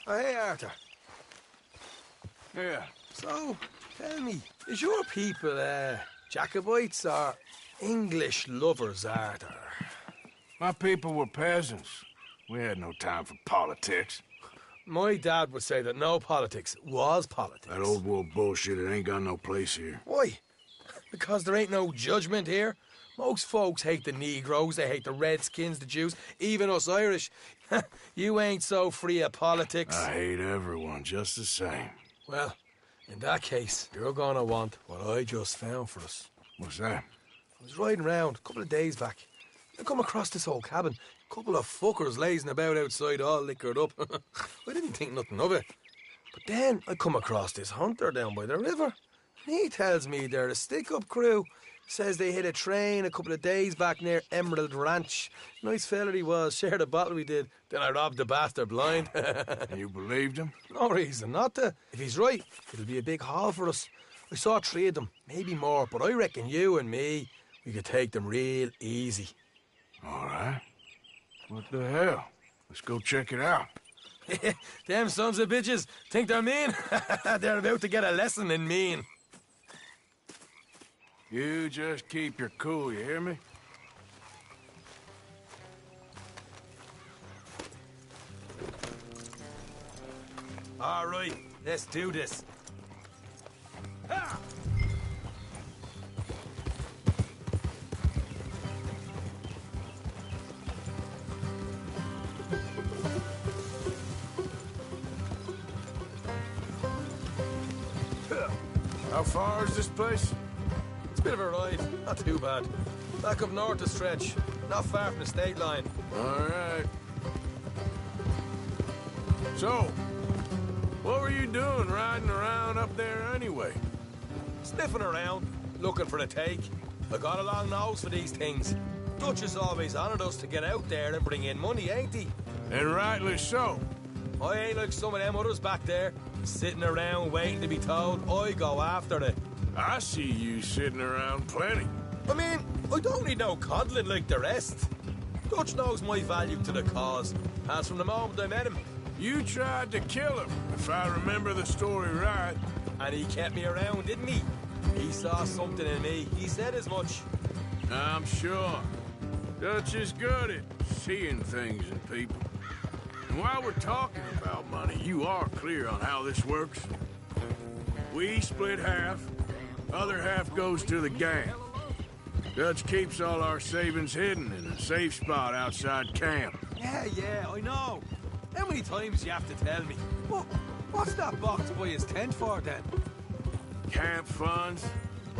Oh, hey, Arthur.
Yeah.
So, tell me, is your people, Jacobites or English lovers, Arthur?
My people were peasants. We had no time for politics.
My dad would say that no politics was politics.
That old world bullshit, it ain't got no place here.
Why? Because there ain't no judgment here. Most folks hate the Negroes, they hate the Redskins, the Jews, even us Irish. You ain't so free of politics.
I hate everyone just the same.
Well, in that case, you're gonna want what I just found for us.
What's that?
I was riding around a couple of days back. I come across this old cabin. A couple of fuckers lazing about outside all liquored up. I didn't think nothing of it. But then I come across this hunter down by the river. He tells me they're a stick-up crew
Says they hit a train a couple of days back near Emerald Ranch. Nice fella he was, shared a bottle we did. Then I robbed the bastard blind.
And you believed him?
No reason not to. If he's right, it'll be a big haul for us. I saw 3 of them, maybe more, but I reckon you and me, we could take them real easy.
All right. What the hell? Let's go check it out.
Them sons of bitches think they're mean. They're about to get a lesson in mean.
You just keep your cool, you hear me?
All right, let's do this. Ha!
How far is this place?
It's a bit of a ride, not too bad. Back up north a stretch, not far from the state line.
All right. So, what were you doing riding around up there anyway?
Sniffing around, looking for a take. I got a long nose for these things. Dutch has always honoured us to get out there and bring in money, ain't he?
And rightly so.
I ain't like some of them others back there, sitting around waiting to be told I go after it.
I see you sitting around plenty.
I mean, I don't need no coddling like the rest. Dutch knows my value to the cause, as from the moment I met him.
You tried to kill him, if I remember the story right.
And he kept me around, didn't he? He saw something in me. He said as much.
I'm sure. Dutch is good at seeing things in people. And while we're talking about money, you are clear on how this works? We split half. Other half goes to the gang. Dutch keeps all our savings hidden in a safe spot outside camp.
Yeah, I know. How many times you have to tell me? What's that box by his tent for, then?
Camp funds,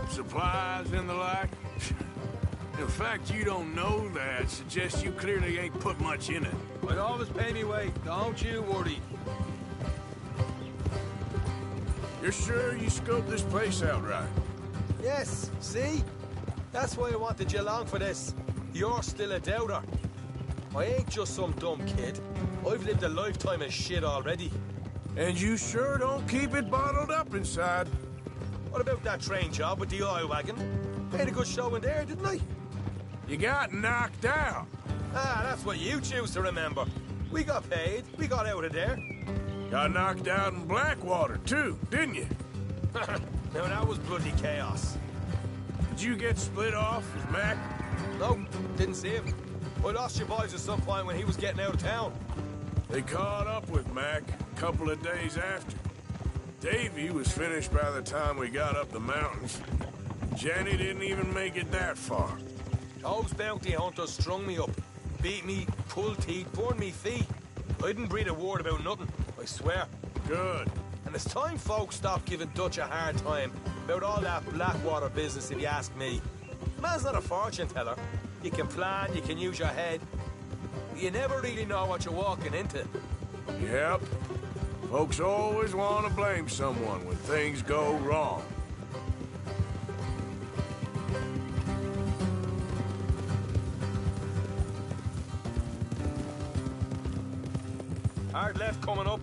supplies, and the like. The fact you don't know that suggests you clearly ain't put much in it.
I'd always pay me way, don't you worry.
You're sure you scoped this place out right?
Yes, see? That's why I wanted you along for this. You're still a doubter. I ain't just some dumb kid. I've lived a lifetime of shit already.
And you sure don't keep it bottled up inside.
What about that train job with the oil wagon? Made a good show in there, didn't I?
You got knocked out.
Ah, that's what you choose to remember. We got paid. We got out of there.
Got knocked out in Blackwater, too, didn't you?
Now, that was bloody chaos.
Did you get split off with Mac?
Nope, didn't see him. I lost your boys at some point when he was getting out of town.
They caught up with Mac a couple of days after. Davy was finished by the time we got up the mountains. Jenny didn't even make it that far.
Those bounty hunters strung me up, beat me, pulled teeth, burned me feet. I didn't breathe a word about nothing, I swear.
Good.
And it's time folks stopped giving Dutch a hard time about all that Blackwater business, if you ask me. Man's not a fortune teller. You can plan, you can use your head. But you never really know what you're walking into.
Yep. Folks always want to blame someone when things go wrong.
Hard left coming up.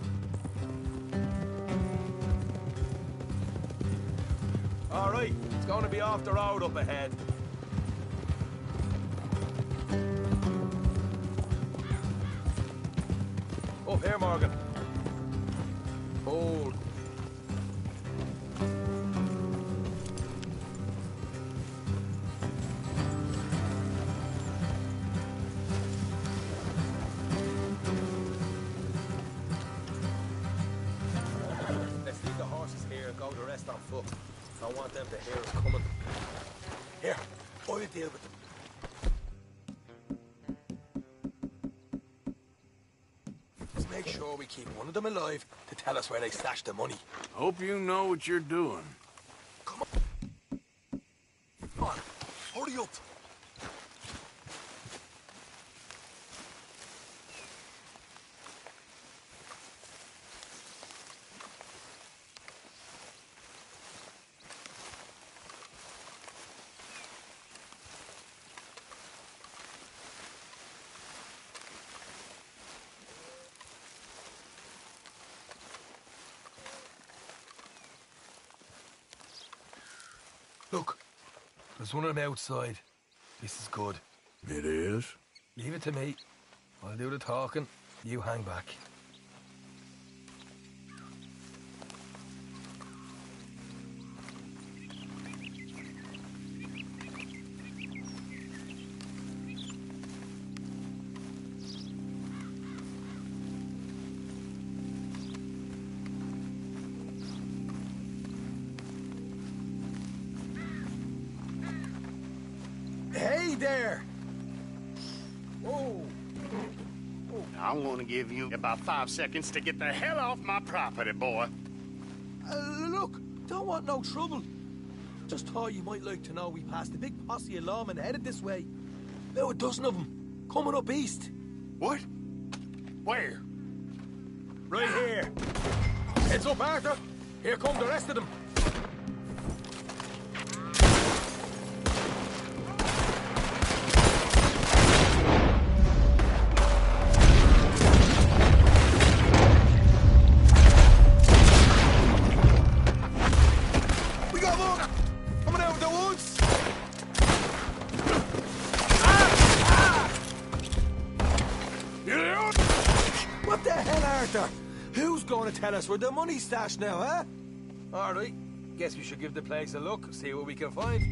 All right, it's going to be off the road up ahead. Up here, Morgan. Hold. Let's leave the horses here and go the rest on foot. I want them to hear us coming. Here, I'll deal with them. Let's make sure we keep one of them alive to tell us where they stashed the money.
Hope you know what you're doing.
Come on, hurry up. Look, there's one of them outside. This is good.
It is?
Leave it to me. I'll do the talking. You hang back. Hey there! Whoa!
I'm gonna give you about 5 seconds to get the hell off my property, boy.
Look, don't want no trouble. Just thought you might like to know we passed a big posse of lawmen headed this way. About a dozen of them, coming up east.
What? Where?
Right here. Heads up, Arthur. Here come the rest of them. We got more coming out of the woods. What the hell, Arthur? Who's going to tell us where the money's stashed now, huh? All right. Guess we should give the place a look, see what we can find.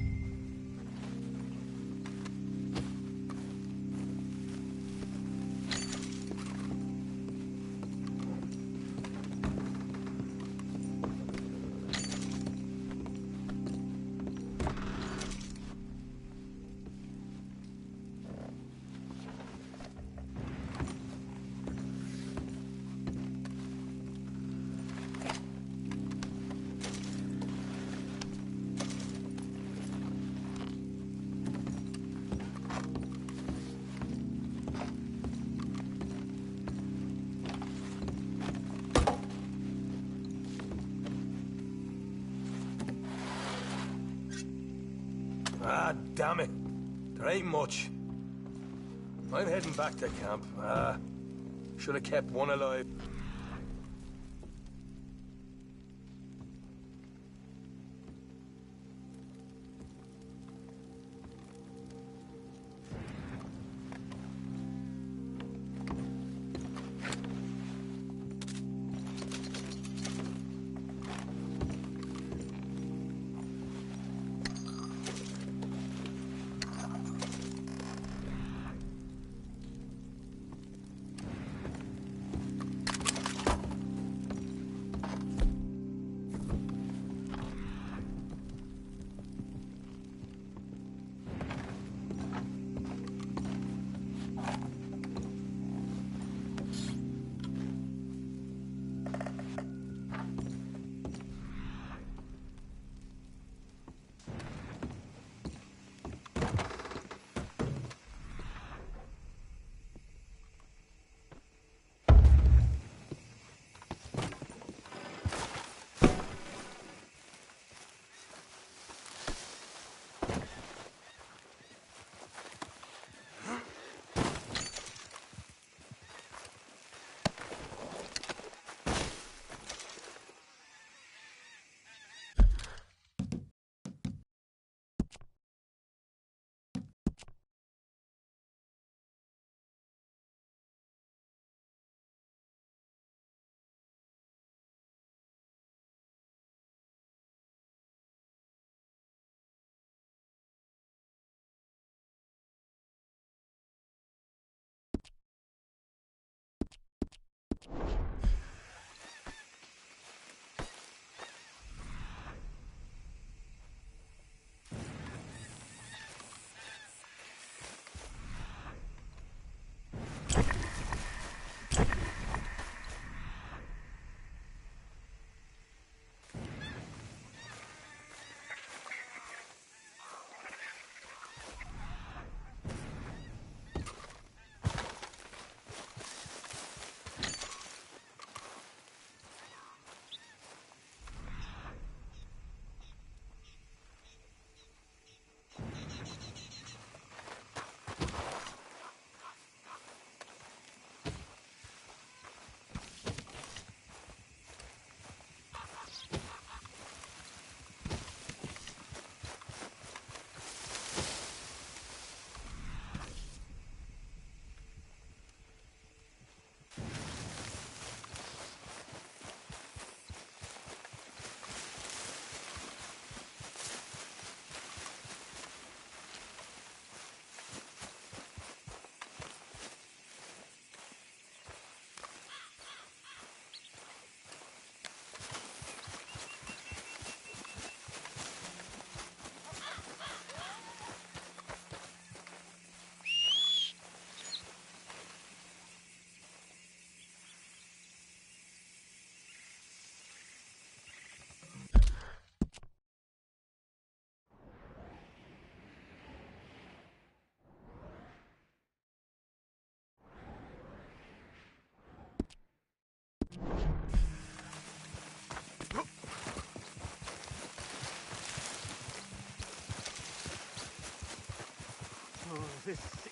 Ah, damn it. There ain't much. I'm heading back to camp. Should have kept one alive.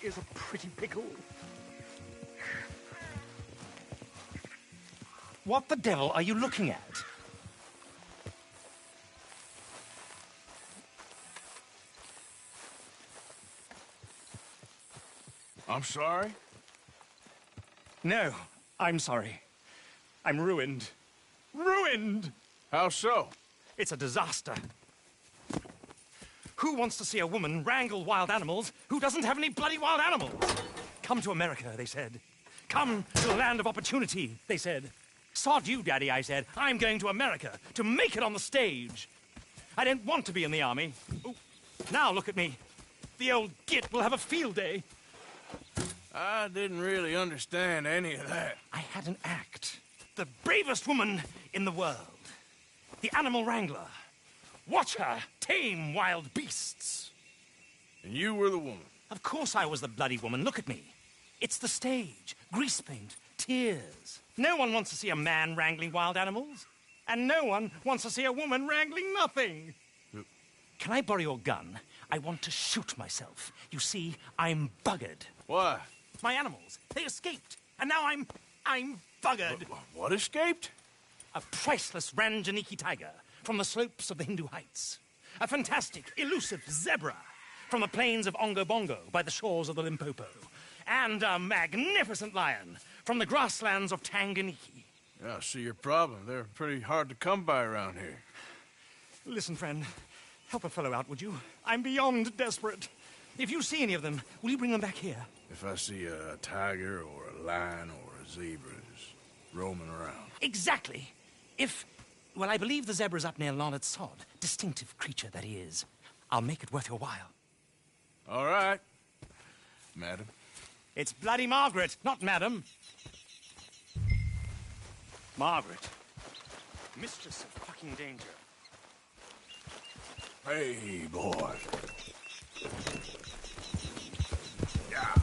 is a pretty pickle. What the devil are you looking at?
I'm sorry?
No, I'm sorry. I'm ruined. Ruined!
How so?
It's a disaster. Who wants to see a woman wrangle wild animals who doesn't have any bloody wild animals? Come to America, they said. Come to the land of opportunity, they said. Sod you, Daddy, I said. I'm going to America to make it on the stage. I don't want to be in the army. Ooh. Now look at me. The old git will have a field day.
I didn't really understand any of that.
I had an act. The bravest woman in the world. The animal wrangler. Watch her tame wild beasts.
And you were the woman?
Of course I was the bloody woman. Look at me. It's the stage. Grease paint. Tears. No one wants to see a man wrangling wild animals. And no one wants to see a woman wrangling nothing. Can I borrow your gun? I want to shoot myself. You see, I'm buggered.
Why?
My animals. They escaped. And now I'm buggered.
What escaped?
A priceless Ranjaniki tiger from the slopes of the Hindu Heights. A fantastic, elusive zebra from the plains of Ongo Bongo by the shores of the Limpopo. And a magnificent lion from the grasslands of Tanganyika.
Yeah, I see your problem. They're pretty hard to come by around here.
Listen, friend. Help a fellow out, would you? I'm beyond desperate. If you see any of them, will you bring them back here?
If I see a tiger or a lion or a zebra just roaming around.
Exactly. Well, I believe the zebra's up near Lonnet Sod. Distinctive creature that he is. I'll make it worth your while.
All right, madam.
It's bloody Margaret, not madam. Margaret. Mistress of fucking danger.
Hey, boy. Yeah.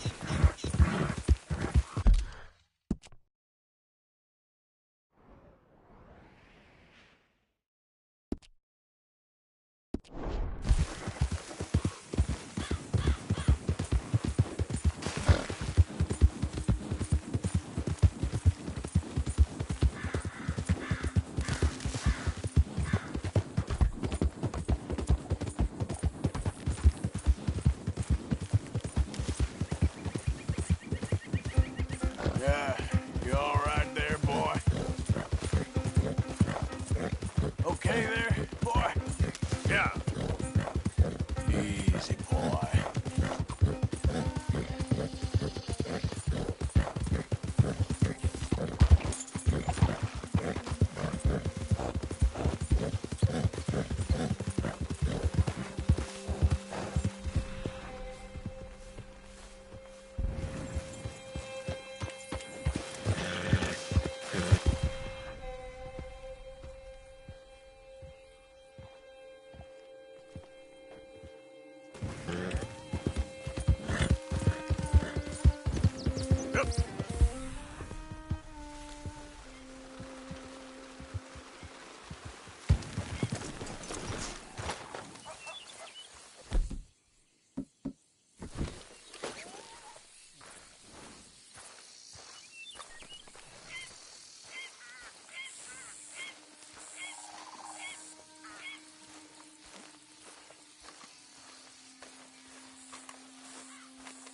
Yeah, you all right there, boy? Okay there, boy? Yeah. Easy, boy.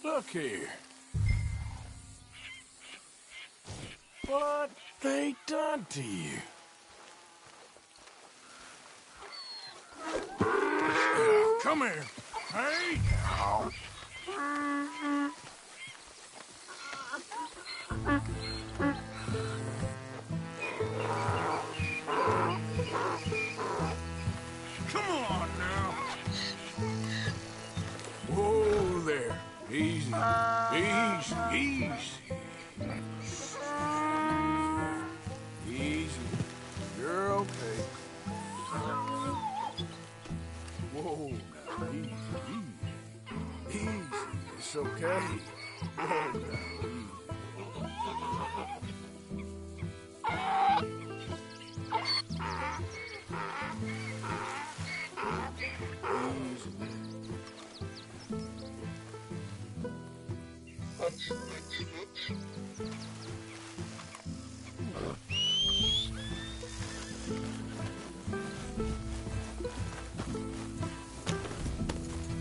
Look here. What they done to you? Come here. Hey. Come on now. Whoa there. Easy. Easy. Easy. Easy. You're okay. Whoa, now, easy, easy. Easy. It's okay. Whoa, now, easy.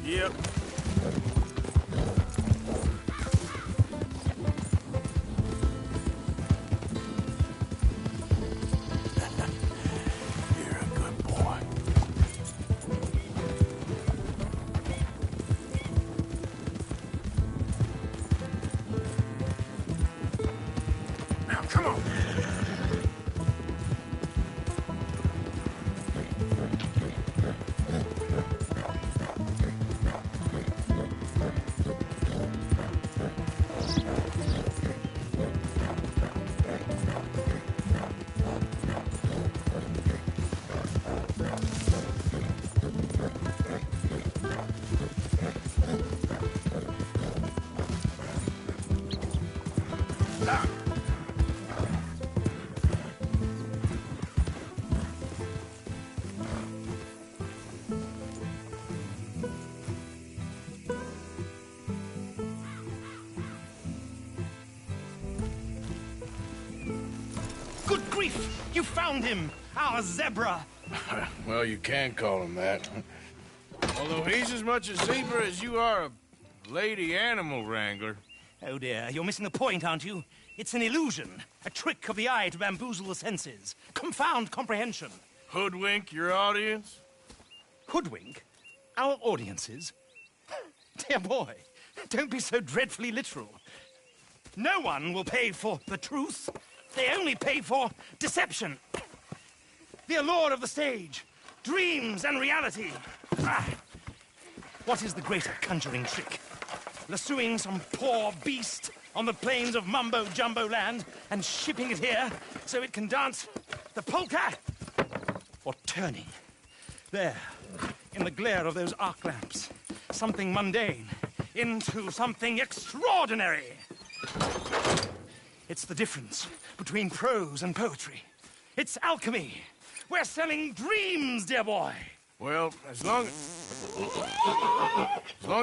Yep.
You're a good boy.
Now, come on.
Good grief! You found him! Our zebra!
Well, you can call him that.
Although he's as much a zebra as you are a lady animal wrangler.
Oh dear, you're missing the point, aren't you? It's an illusion. A trick of the eye to bamboozle the senses. Confound comprehension.
Hoodwink your audience?
Hoodwink? Our audiences? Dear boy, don't be so dreadfully literal. No one will pay for the truth. They only pay for deception. The allure of the stage, dreams and reality. Ah. What is the greater conjuring trick? Lassoing some poor beast on the plains of mumbo-jumbo land and shipping it here so it can dance the polka? Or turning, there, in the glare of those arc lamps, something mundane into something extraordinary? It's the difference between prose and poetry. It's alchemy. We're selling dreams, dear boy.
Well, as long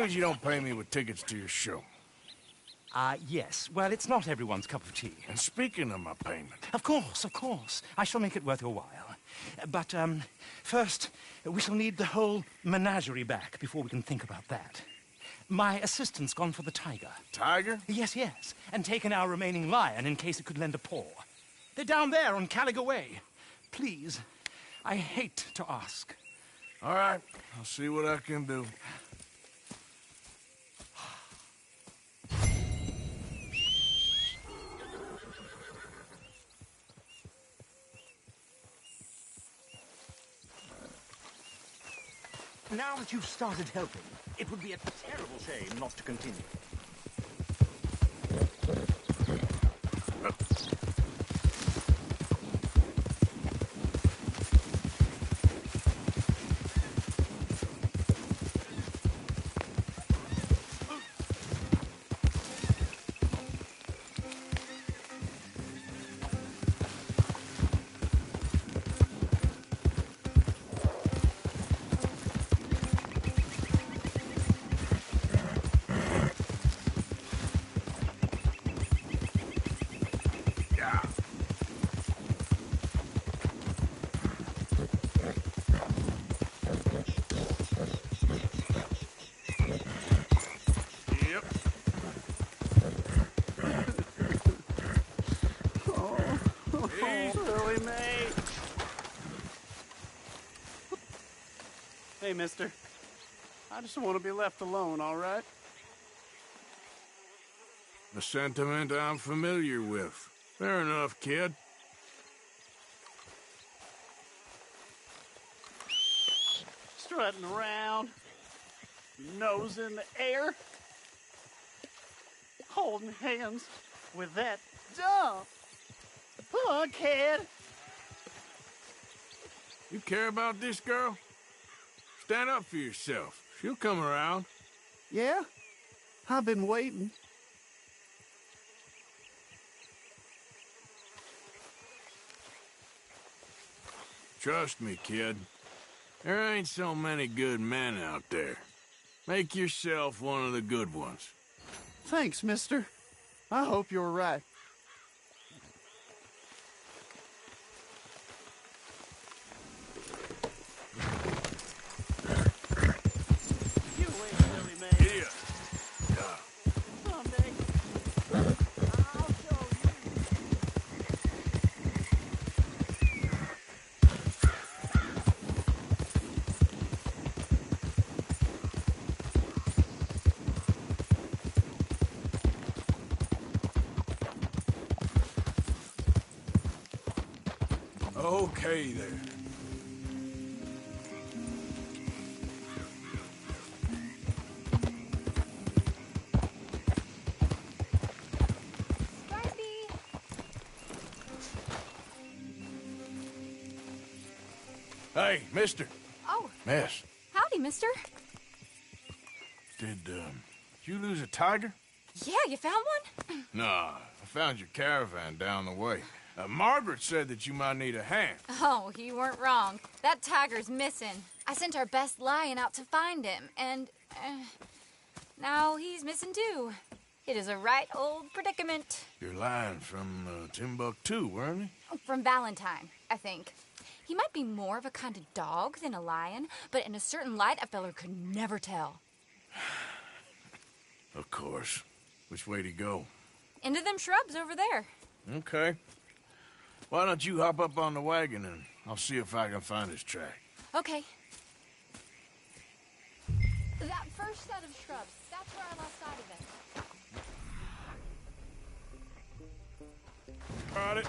as you don't pay me with tickets to your show.
Yes. Well, it's not everyone's cup of tea.
And speaking of my payment...
Of course, of course. I shall make it worth your while. But, first, we shall need the whole menagerie back before we can think about that. My assistant's gone for the tiger.
Tiger?
Yes, yes. And taken our remaining lion in case it could lend a paw. They're down there on Caliga Way. Please, I hate to ask.
All right, I'll see what I can do.
Now that you've started helping, it would be a terrible shame not to continue.
Hey, mister. I just want to be left alone, all right?
A sentiment I'm familiar with. Fair enough, kid.
Strutting around, nose in the air, holding hands with that dumb punkhead.
You care about this girl? Stand up for yourself. She'll come around.
Yeah? I've been waiting.
Trust me, kid. There ain't so many good men out there. Make yourself one of the good ones.
Thanks, mister. I hope you're right. You wait, silly man.
Yeah.
Someday. I'll show you.
Okay, there. Hey, mister.
Oh,
Miss,
howdy, mister.
did you lose a tiger?
Yeah, you found one?
Nah, I found your caravan down the way. Margaret said that you might need a hand.
Oh, you weren't wrong. That tiger's missing. I sent our best lion out to find him, and now he's missing too. It is a right old predicament.
Your lion from Timbuktu, weren't he?
From Valentine, I think. He might be more of a kind of dog than a lion, but in a certain light, a feller could never tell.
Of course. Which way to go?
Into them shrubs over there.
Okay. Why don't you hop up on the wagon and I'll see if I can find his track.
Okay. That first set of shrubs, that's where I lost sight of it.
Got it.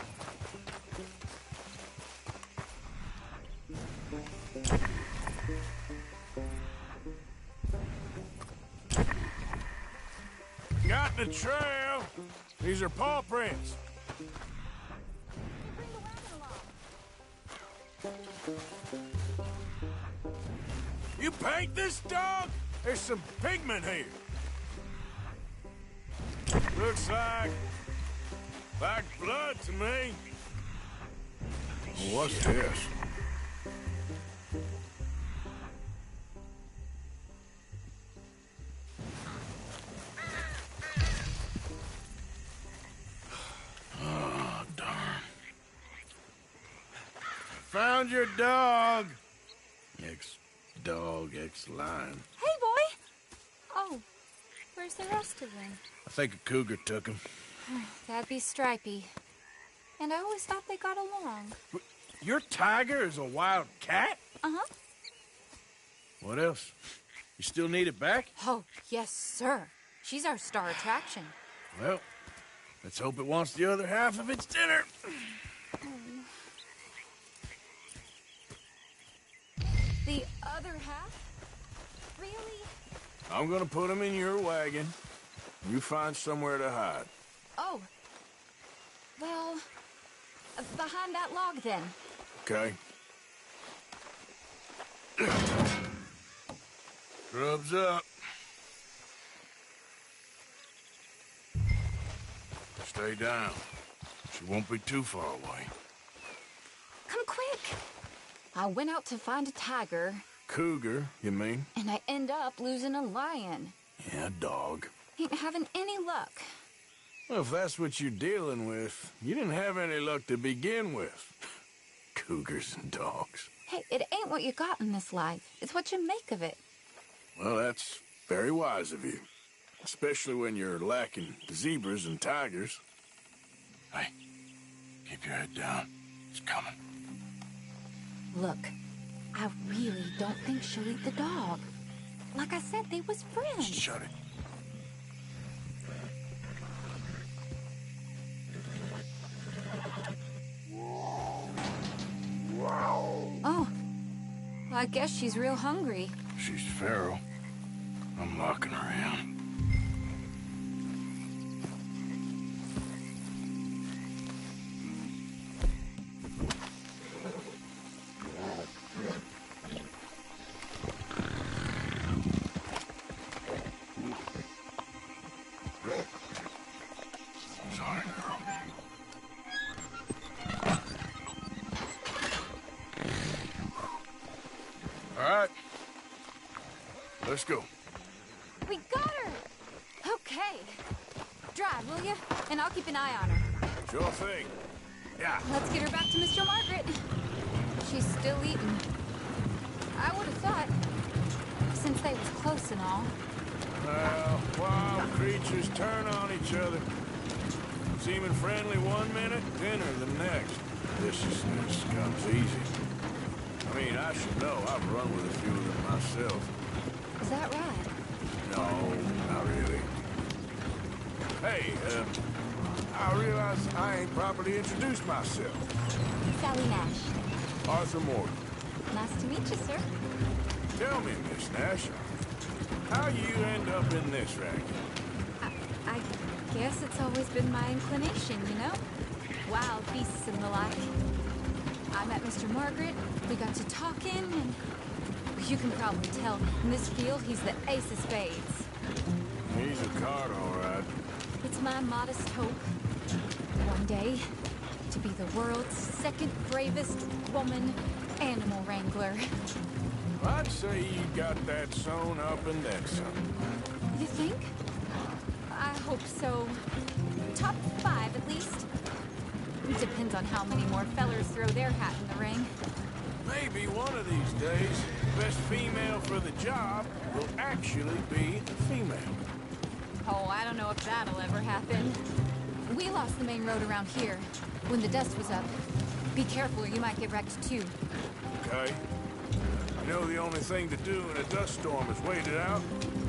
Got the trail. These are paw prints. You paint this dog? There's some pigment here. Looks like blood to me. What's this? Oh, darn. Found your dog. Ex-dog, ex-lion.
Hey, boy! Oh, where's the rest of them?
I think a cougar took him.
That'd be Stripey. And I always thought they got along.
Your tiger is a wild cat?
Uh-huh.
What else? You still need it back?
Oh, yes, sir. She's our star attraction.
Well, let's hope it wants the other half of its dinner.
The other half? Really?
I'm gonna put him in your wagon. You find somewhere to hide.
Oh. Well, behind that log, then.
Okay. Grub's up. Stay down. She won't be too far away.
Come quick. I went out to find a tiger.
Cougar, you mean?
And I end up losing a lion.
Yeah, dog.
Ain't having any luck.
Well, if that's what you're dealing with, you didn't have any luck to begin with. Cougars and dogs.
Hey, it ain't what you got in this life. It's what you make of it.
Well, that's very wise of you. Especially when you're lacking zebras and tigers. Hey, keep your head down. It's coming.
Look, I really don't think she'll eat the dog. Like I said, they was friends.
Shut it.
Oh, well, I guess she's real hungry.
She's feral. I'm locking her in. Sorry, girl. All right. Let's go.
We got her! Okay. Drive, will you? And I'll keep an eye on her.
Sure thing. Yeah.
Let's get her back to Mr. Margaret. She's still eating. I would have thought, since they was close and all.
Well, wild creatures turn on each other. Seeming friendly one minute, dinner the next. Viciousness comes easy. I mean, I should know. I've run with a few of them myself.
Is that right?
No, not really. Hey, I realize I ain't properly introduced myself.
Sally Nash.
Arthur Morgan.
Nice to meet you, sir.
Tell me, Miss Nash, how you end up in this racket?
I guess it's always been my inclination, you know? Wild beasts and the like. I met Mr. Margaret, we got to talking, and you can probably tell, in this field, he's the ace of spades.
He's a card, all right.
It's my modest hope, one day, to be the world's second bravest woman animal wrangler.
I'd say you got that sewn up and then some.
You think? I hope so. Top 5, at least. It depends on how many more fellers throw their hat in the ring.
Maybe one of these days, the best female for the job will actually be a female.
Oh, I don't know if that'll ever happen. We lost the main road around here when the dust was up. Be careful or you might get wrecked too.
Okay. You know the only thing to do in a dust storm is wait it out?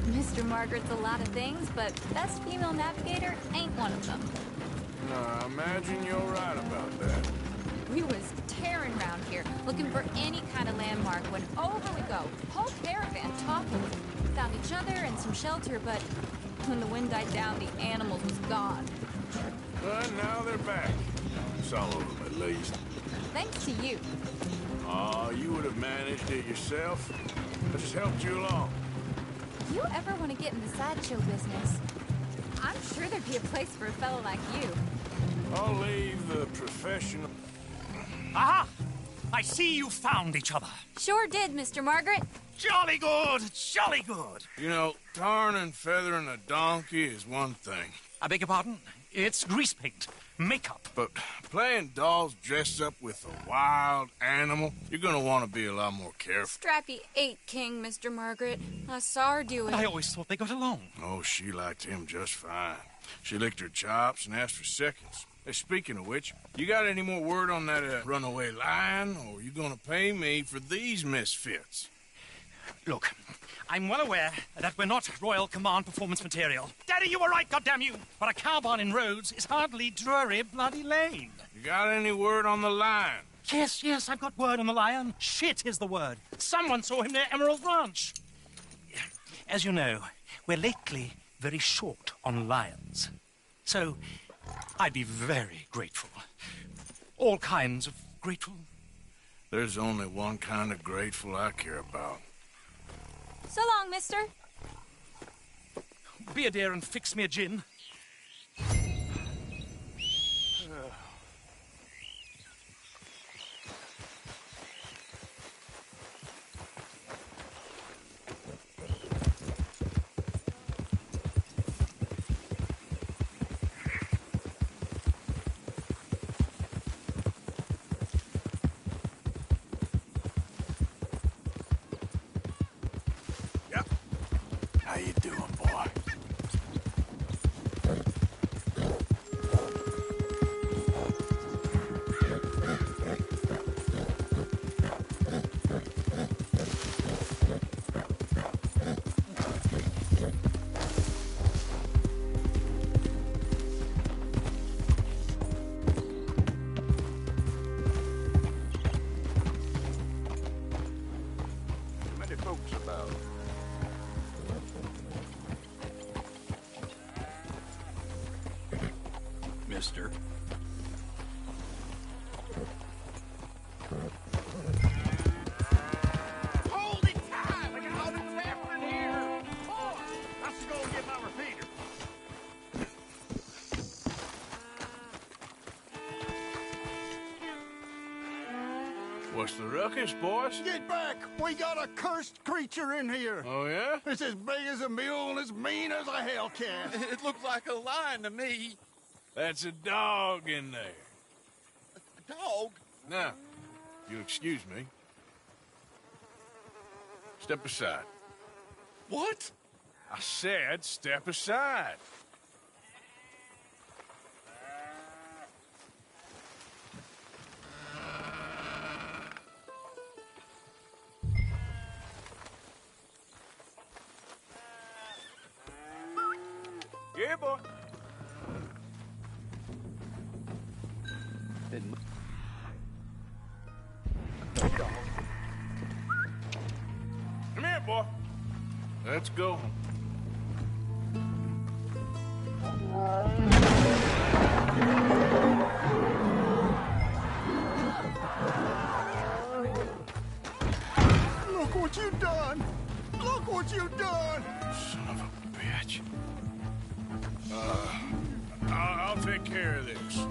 Mr. Margaret's a lot of things, but best female navigator ain't one of them.
I imagine you're right about that.
We was tearing around here, looking for any kind of landmark when over we go. Whole caravan toppled. Found each other and some shelter, but when the wind died down, the animals was gone.
But now they're back. Some of them, at least.
Thanks to you.
Oh, you would have managed it yourself. I just helped you along.
If you ever want to get in the sideshow business, I'm sure there'd be a place for a fellow like you.
I'll leave the professional...
Aha! I see you found each other.
Sure did, Mr. Margaret.
Jolly good, jolly good.
You know, tarring and feathering a donkey is one thing.
I beg your pardon? It's grease paint, makeup.
But playing dolls dressed up with a wild animal, you're gonna want to be a lot more careful.
Strappy ate King, Mr. Margaret. I saw her do it.
I always thought they got along.
Oh, she liked him just fine. She licked her chops and asked for seconds. Hey, speaking of which, you got any more word on that runaway lion, or are you gonna pay me for these misfits?
Look, I'm well aware that we're not Royal Command performance material. Daddy, you were right, goddamn you! But a cow barn in Rhodes is hardly Drury Bloody Lane.
You got any word on the lion?
Yes, I've got word on the lion. Shit is the word. Someone saw him near Emerald Ranch. As you know, we're lately very short on lions. So, I'd be very grateful. All kinds of grateful.
There's only one kind of grateful I care about.
So long, mister.
Be a dear and fix me a gin.
How you doing, boy? Many folks about.
Mister.
Hold it tight! I got all this laughter in here! Boy, I should go and get my repeater.
What's the ruckus, boys?
Get back! We got a cursed creature in here.
Oh, yeah?
It's as big as a mule and as mean as a hellcat.
It looks like a lion to me.
That's a dog in there.
A dog?
Now, you'll excuse me. Step aside.
What?
I said step aside. Yeah, boy. Come here, boy. Let's go.
Look what you done! Look what you done!
Son of a bitch. I'll take care of this.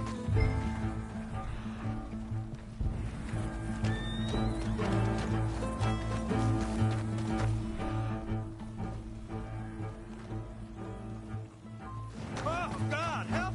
Oh, God, help!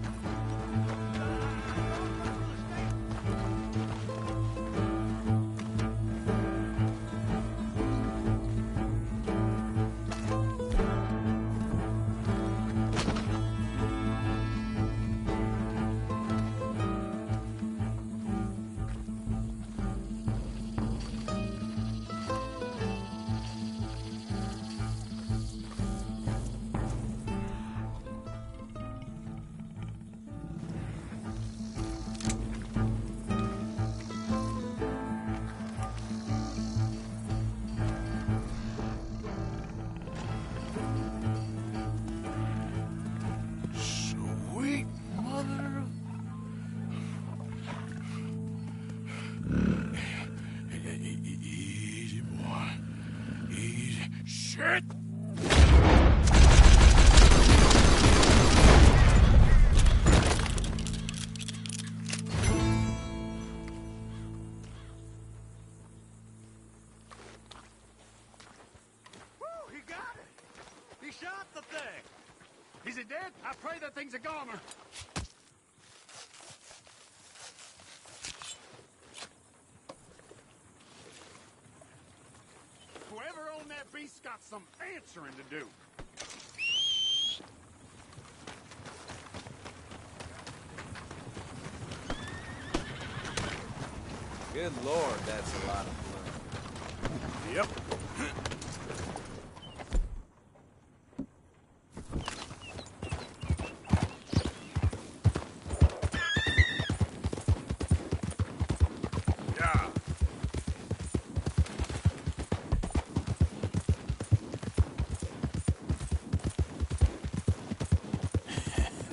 Sweet mother. Easy, boy. Easy. Shit!
He got it! He shot the thing! Is he dead? I pray that thing's a goner. Whoever owned that beast's got some answering to do.
Good Lord, that's a lot of blood.
Yep. Yeah.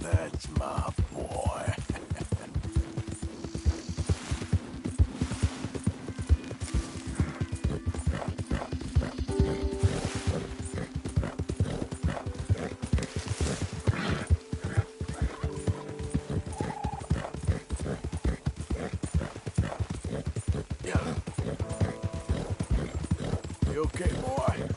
That's my boy. You okay, boy?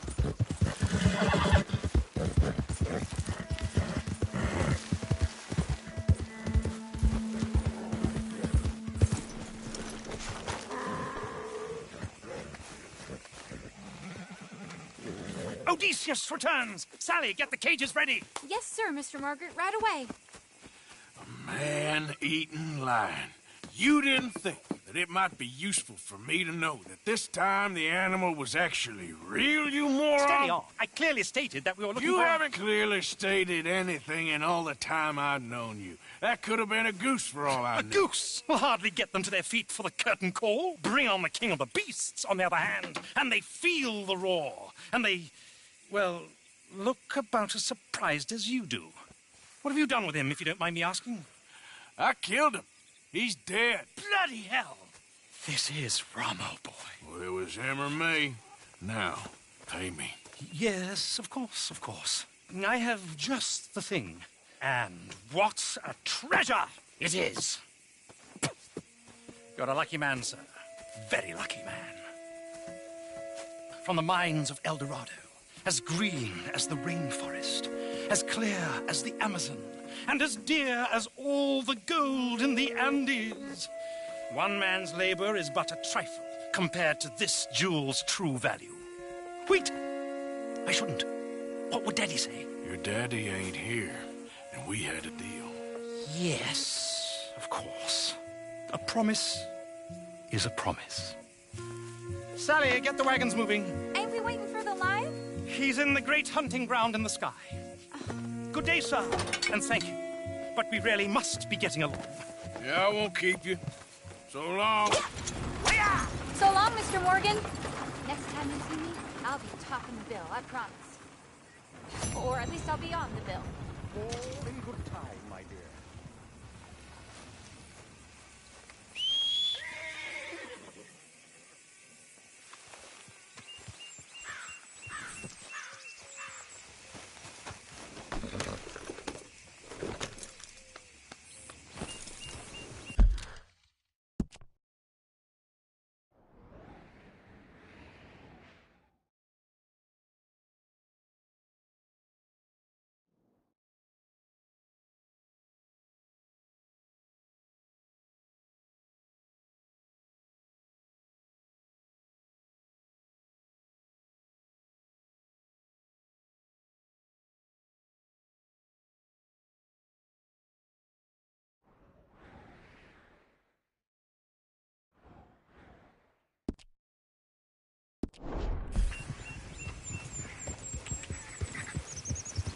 Odysseus returns! Sally, get the cages ready!
Yes, sir, Mr. Margaret, right away.
Man-eating lion. You didn't think that it might be useful for me to know that this time the animal was actually real, you moron?
Steady on. I clearly stated that we were looking
You
for...
haven't clearly stated anything in all the time I've known you. That could have been a goose for all I
A
know.
goose will hardly get them to their feet for the curtain call. Bring on the king of the beasts, on the other hand, and they feel the roar. And they, well, look about as surprised as you do. What have you done with him, if you don't mind me asking?
I killed him. He's dead.
Bloody hell! This is Ramo, boy.
Well, it was him or me. Now, pay me.
Yes, of course, of course. I have just the thing. And what a treasure it is! You're a lucky man, sir. very lucky man. From the mines of El Dorado, as green as the rainforest, as clear as the Amazon, and as dear as all the gold in the Andes. One man's labor is but a trifle compared to this jewel's true value. Wait! I shouldn't. What would Daddy say?
Your daddy ain't here, and we had a deal.
Yes, of course. A promise is a promise. Sally, get the wagons moving.
Ain't we waiting for the lion?
He's in the great hunting ground in the sky. Good day, sir, and thank you. But we really must be getting along.
Yeah, I won't keep you. So long.
So long, Mr. Morgan. Next time you see me, I'll be topping the bill, I promise. Or at least I'll be on the bill.
All in good time, my dear.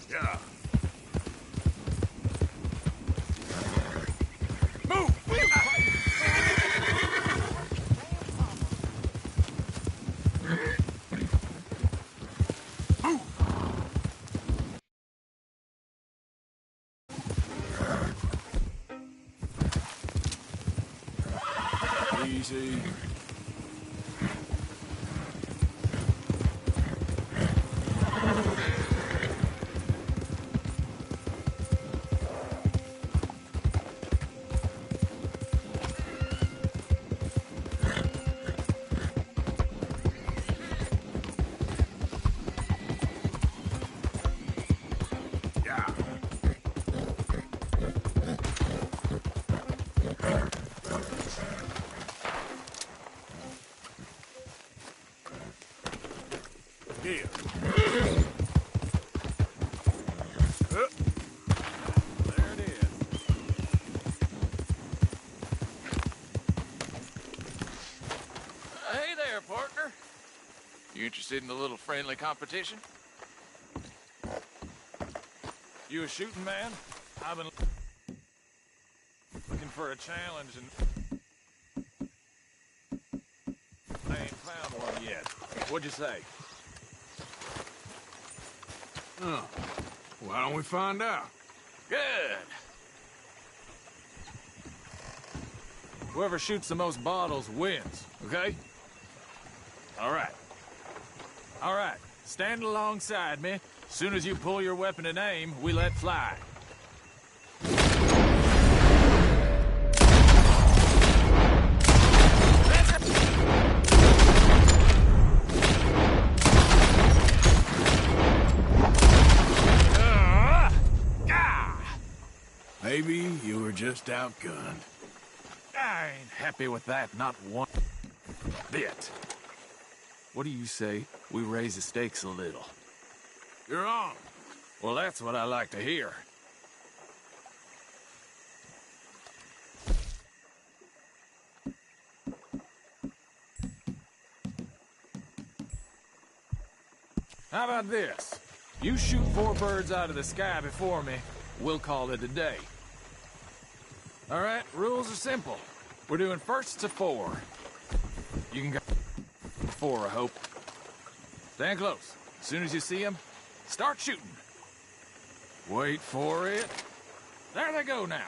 Yeah. Easy. Here. There it is.
Hey there, partner. You interested in a little friendly competition?
You a shooting man? I've been looking for a challenge and I ain't found one yet. What'd you say? Oh, why don't we find out?
Good.
Whoever shoots the most bottles wins, okay? All right. All right, stand alongside me. As soon as you pull your weapon and aim, we let fly. Maybe you were just outgunned. I ain't happy with that, not one bit.
What do you say we raise the stakes a little?
You're on. Well, that's what I like to hear. How about this? You shoot 4 birds out of the sky before me, we'll call it a day. All right, rules are simple. We're doing first to 4. You can go 4, I hope. Stand close. As soon as you see them, start shooting. Wait for it. There they go now.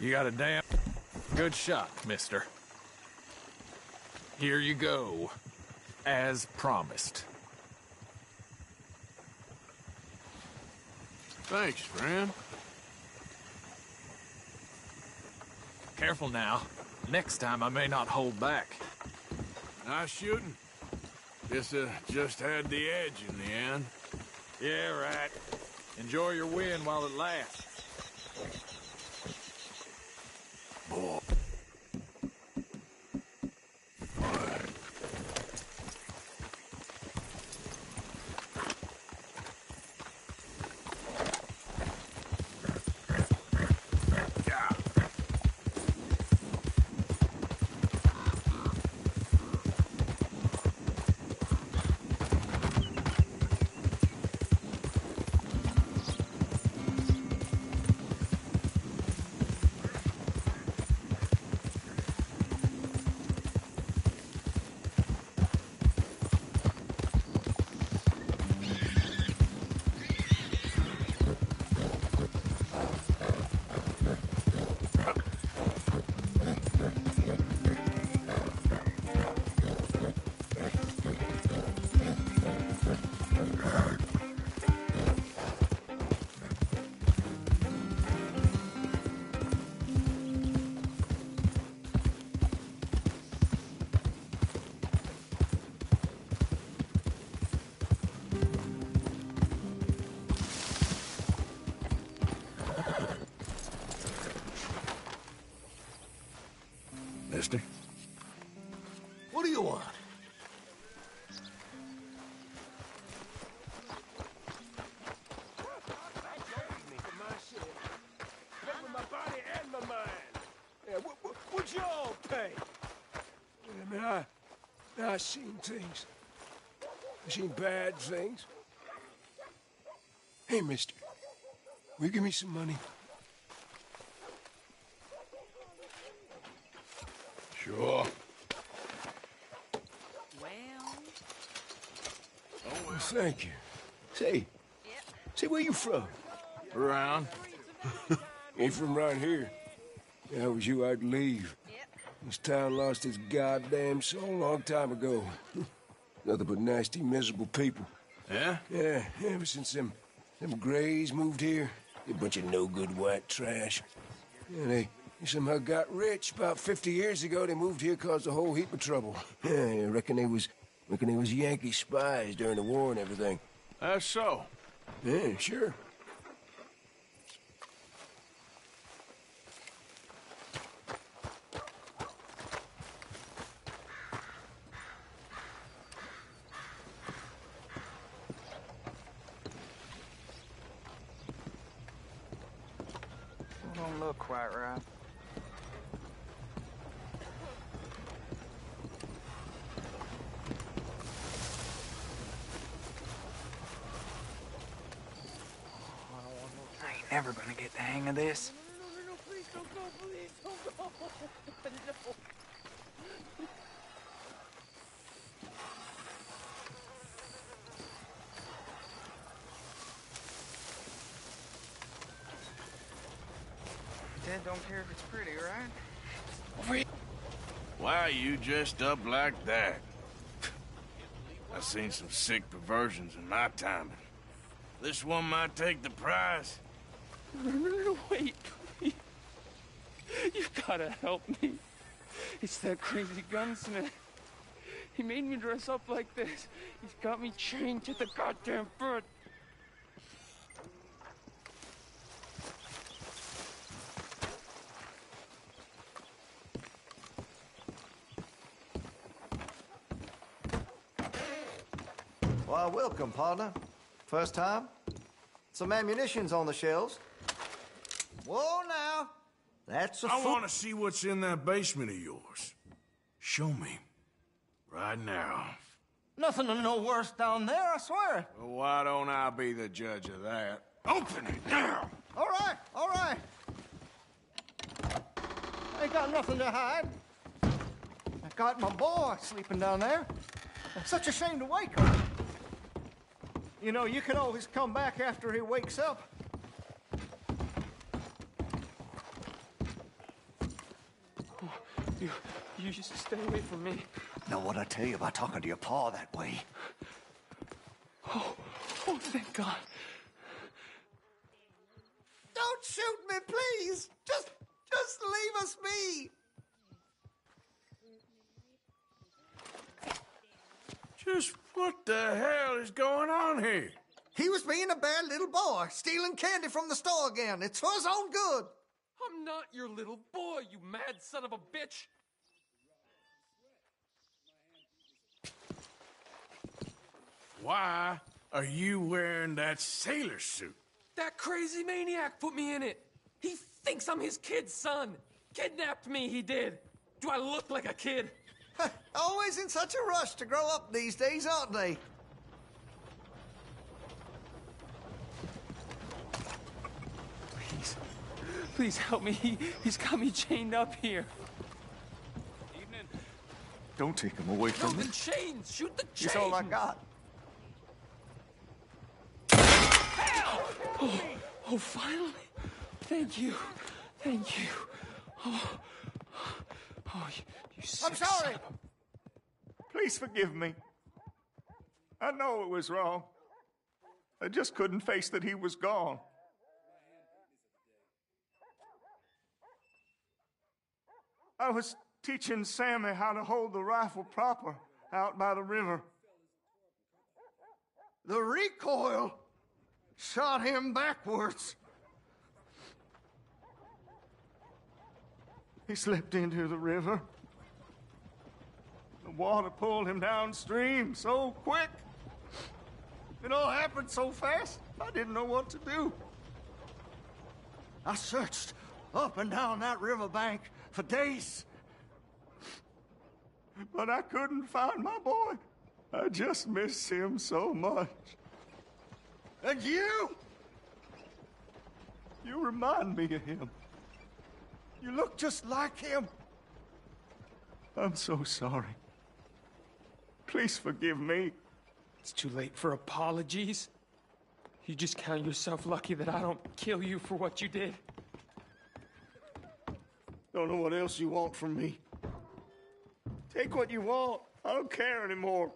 You got a damn good shot, mister.
Here you go. As promised.
Thanks, friend.
Careful now. Next time I may not hold back.
Nice shooting. Guess just had the edge in the end.
Yeah, right. Enjoy your win while it lasts.
Boy. Mister?
What do you want?
What y'all pay? I mean, I seen things. I seen bad things. Hey, mister, will you give me some money?
Sure.
Well, thank you. Say, where you from?
Around.
Ain't from right here. If I was you, I'd leave. This town lost its goddamn soul a long time ago. Nothing but nasty, miserable people.
Yeah?
Yeah, ever since them Grays moved here, they're a bunch of no-good white trash. Yeah, they somehow got rich. About 50 years ago, they moved here, caused a whole heap of trouble. Yeah, I reckon they was Yankee spies during the war and everything.
That's so.
Yeah, sure.
Don't look quite right. I ain't never gonna get the hang of this.
No, please don't go, please don't go. No.
Dad don't care if it's pretty, right?
Why are you dressed up like that? I've seen some sick perversions in my time. This one might take the prize.
No, wait, please. You've gotta help me. It's that crazy gunsmith. He made me dress up like this. He's got me chained to the goddamn bed.
Why, welcome, partner. First time? Some ammunition's on the shelves. Whoa, now. That's a
I want to see what's in that basement of yours. Show me. Right now.
Nothing of no worse down there, I swear.
Well, why don't I be the judge of that? Open it now!
All right, all right. Ain't got nothing to hide. I got my boy sleeping down there. It's such a shame to wake him. You know, you can always come back after he wakes up.
You just stay away from me.
Now, what'd I tell you about talking to your pa that way?
Oh, thank God.
Don't shoot me, please! Just leave us be!
Just what the hell is going on here?
He was being a bad little boy, stealing candy from the store again. It's for his own good.
I'm not your little boy, you mad son of a bitch!
Why are you wearing that sailor suit?
That crazy maniac put me in it. He thinks I'm his kid's son. Kidnapped me, he did. Do I look like a kid?
Always in such a rush to grow up these days, aren't they?
Please help me. He's got me chained up here.
Evening.
Don't take him away from me.
The chains! Shoot the chains!
It's all I got.
Oh, finally. Thank you. Thank you. Oh, you sick
I'm sorry.
son of
Please forgive me. I know it was wrong. I just couldn't face that he was gone. I was teaching Sammy how to hold the rifle proper out by the river. The recoil shot him backwards. He slipped into the river. The water pulled him downstream so quick. It all happened so fast, I didn't know what to do. I searched up and down that riverbank for days. But I couldn't find my boy. I just miss him so much. And you remind me of him. You look just like him. I'm so sorry. Please forgive me.
It's too late for apologies. You just count yourself lucky that I don't kill you for what you did.
Don't know what else you want from me. Take what you want. I don't care anymore.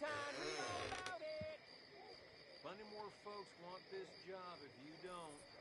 Valentine, read all about it!
Plenty more folks want this job if you don't.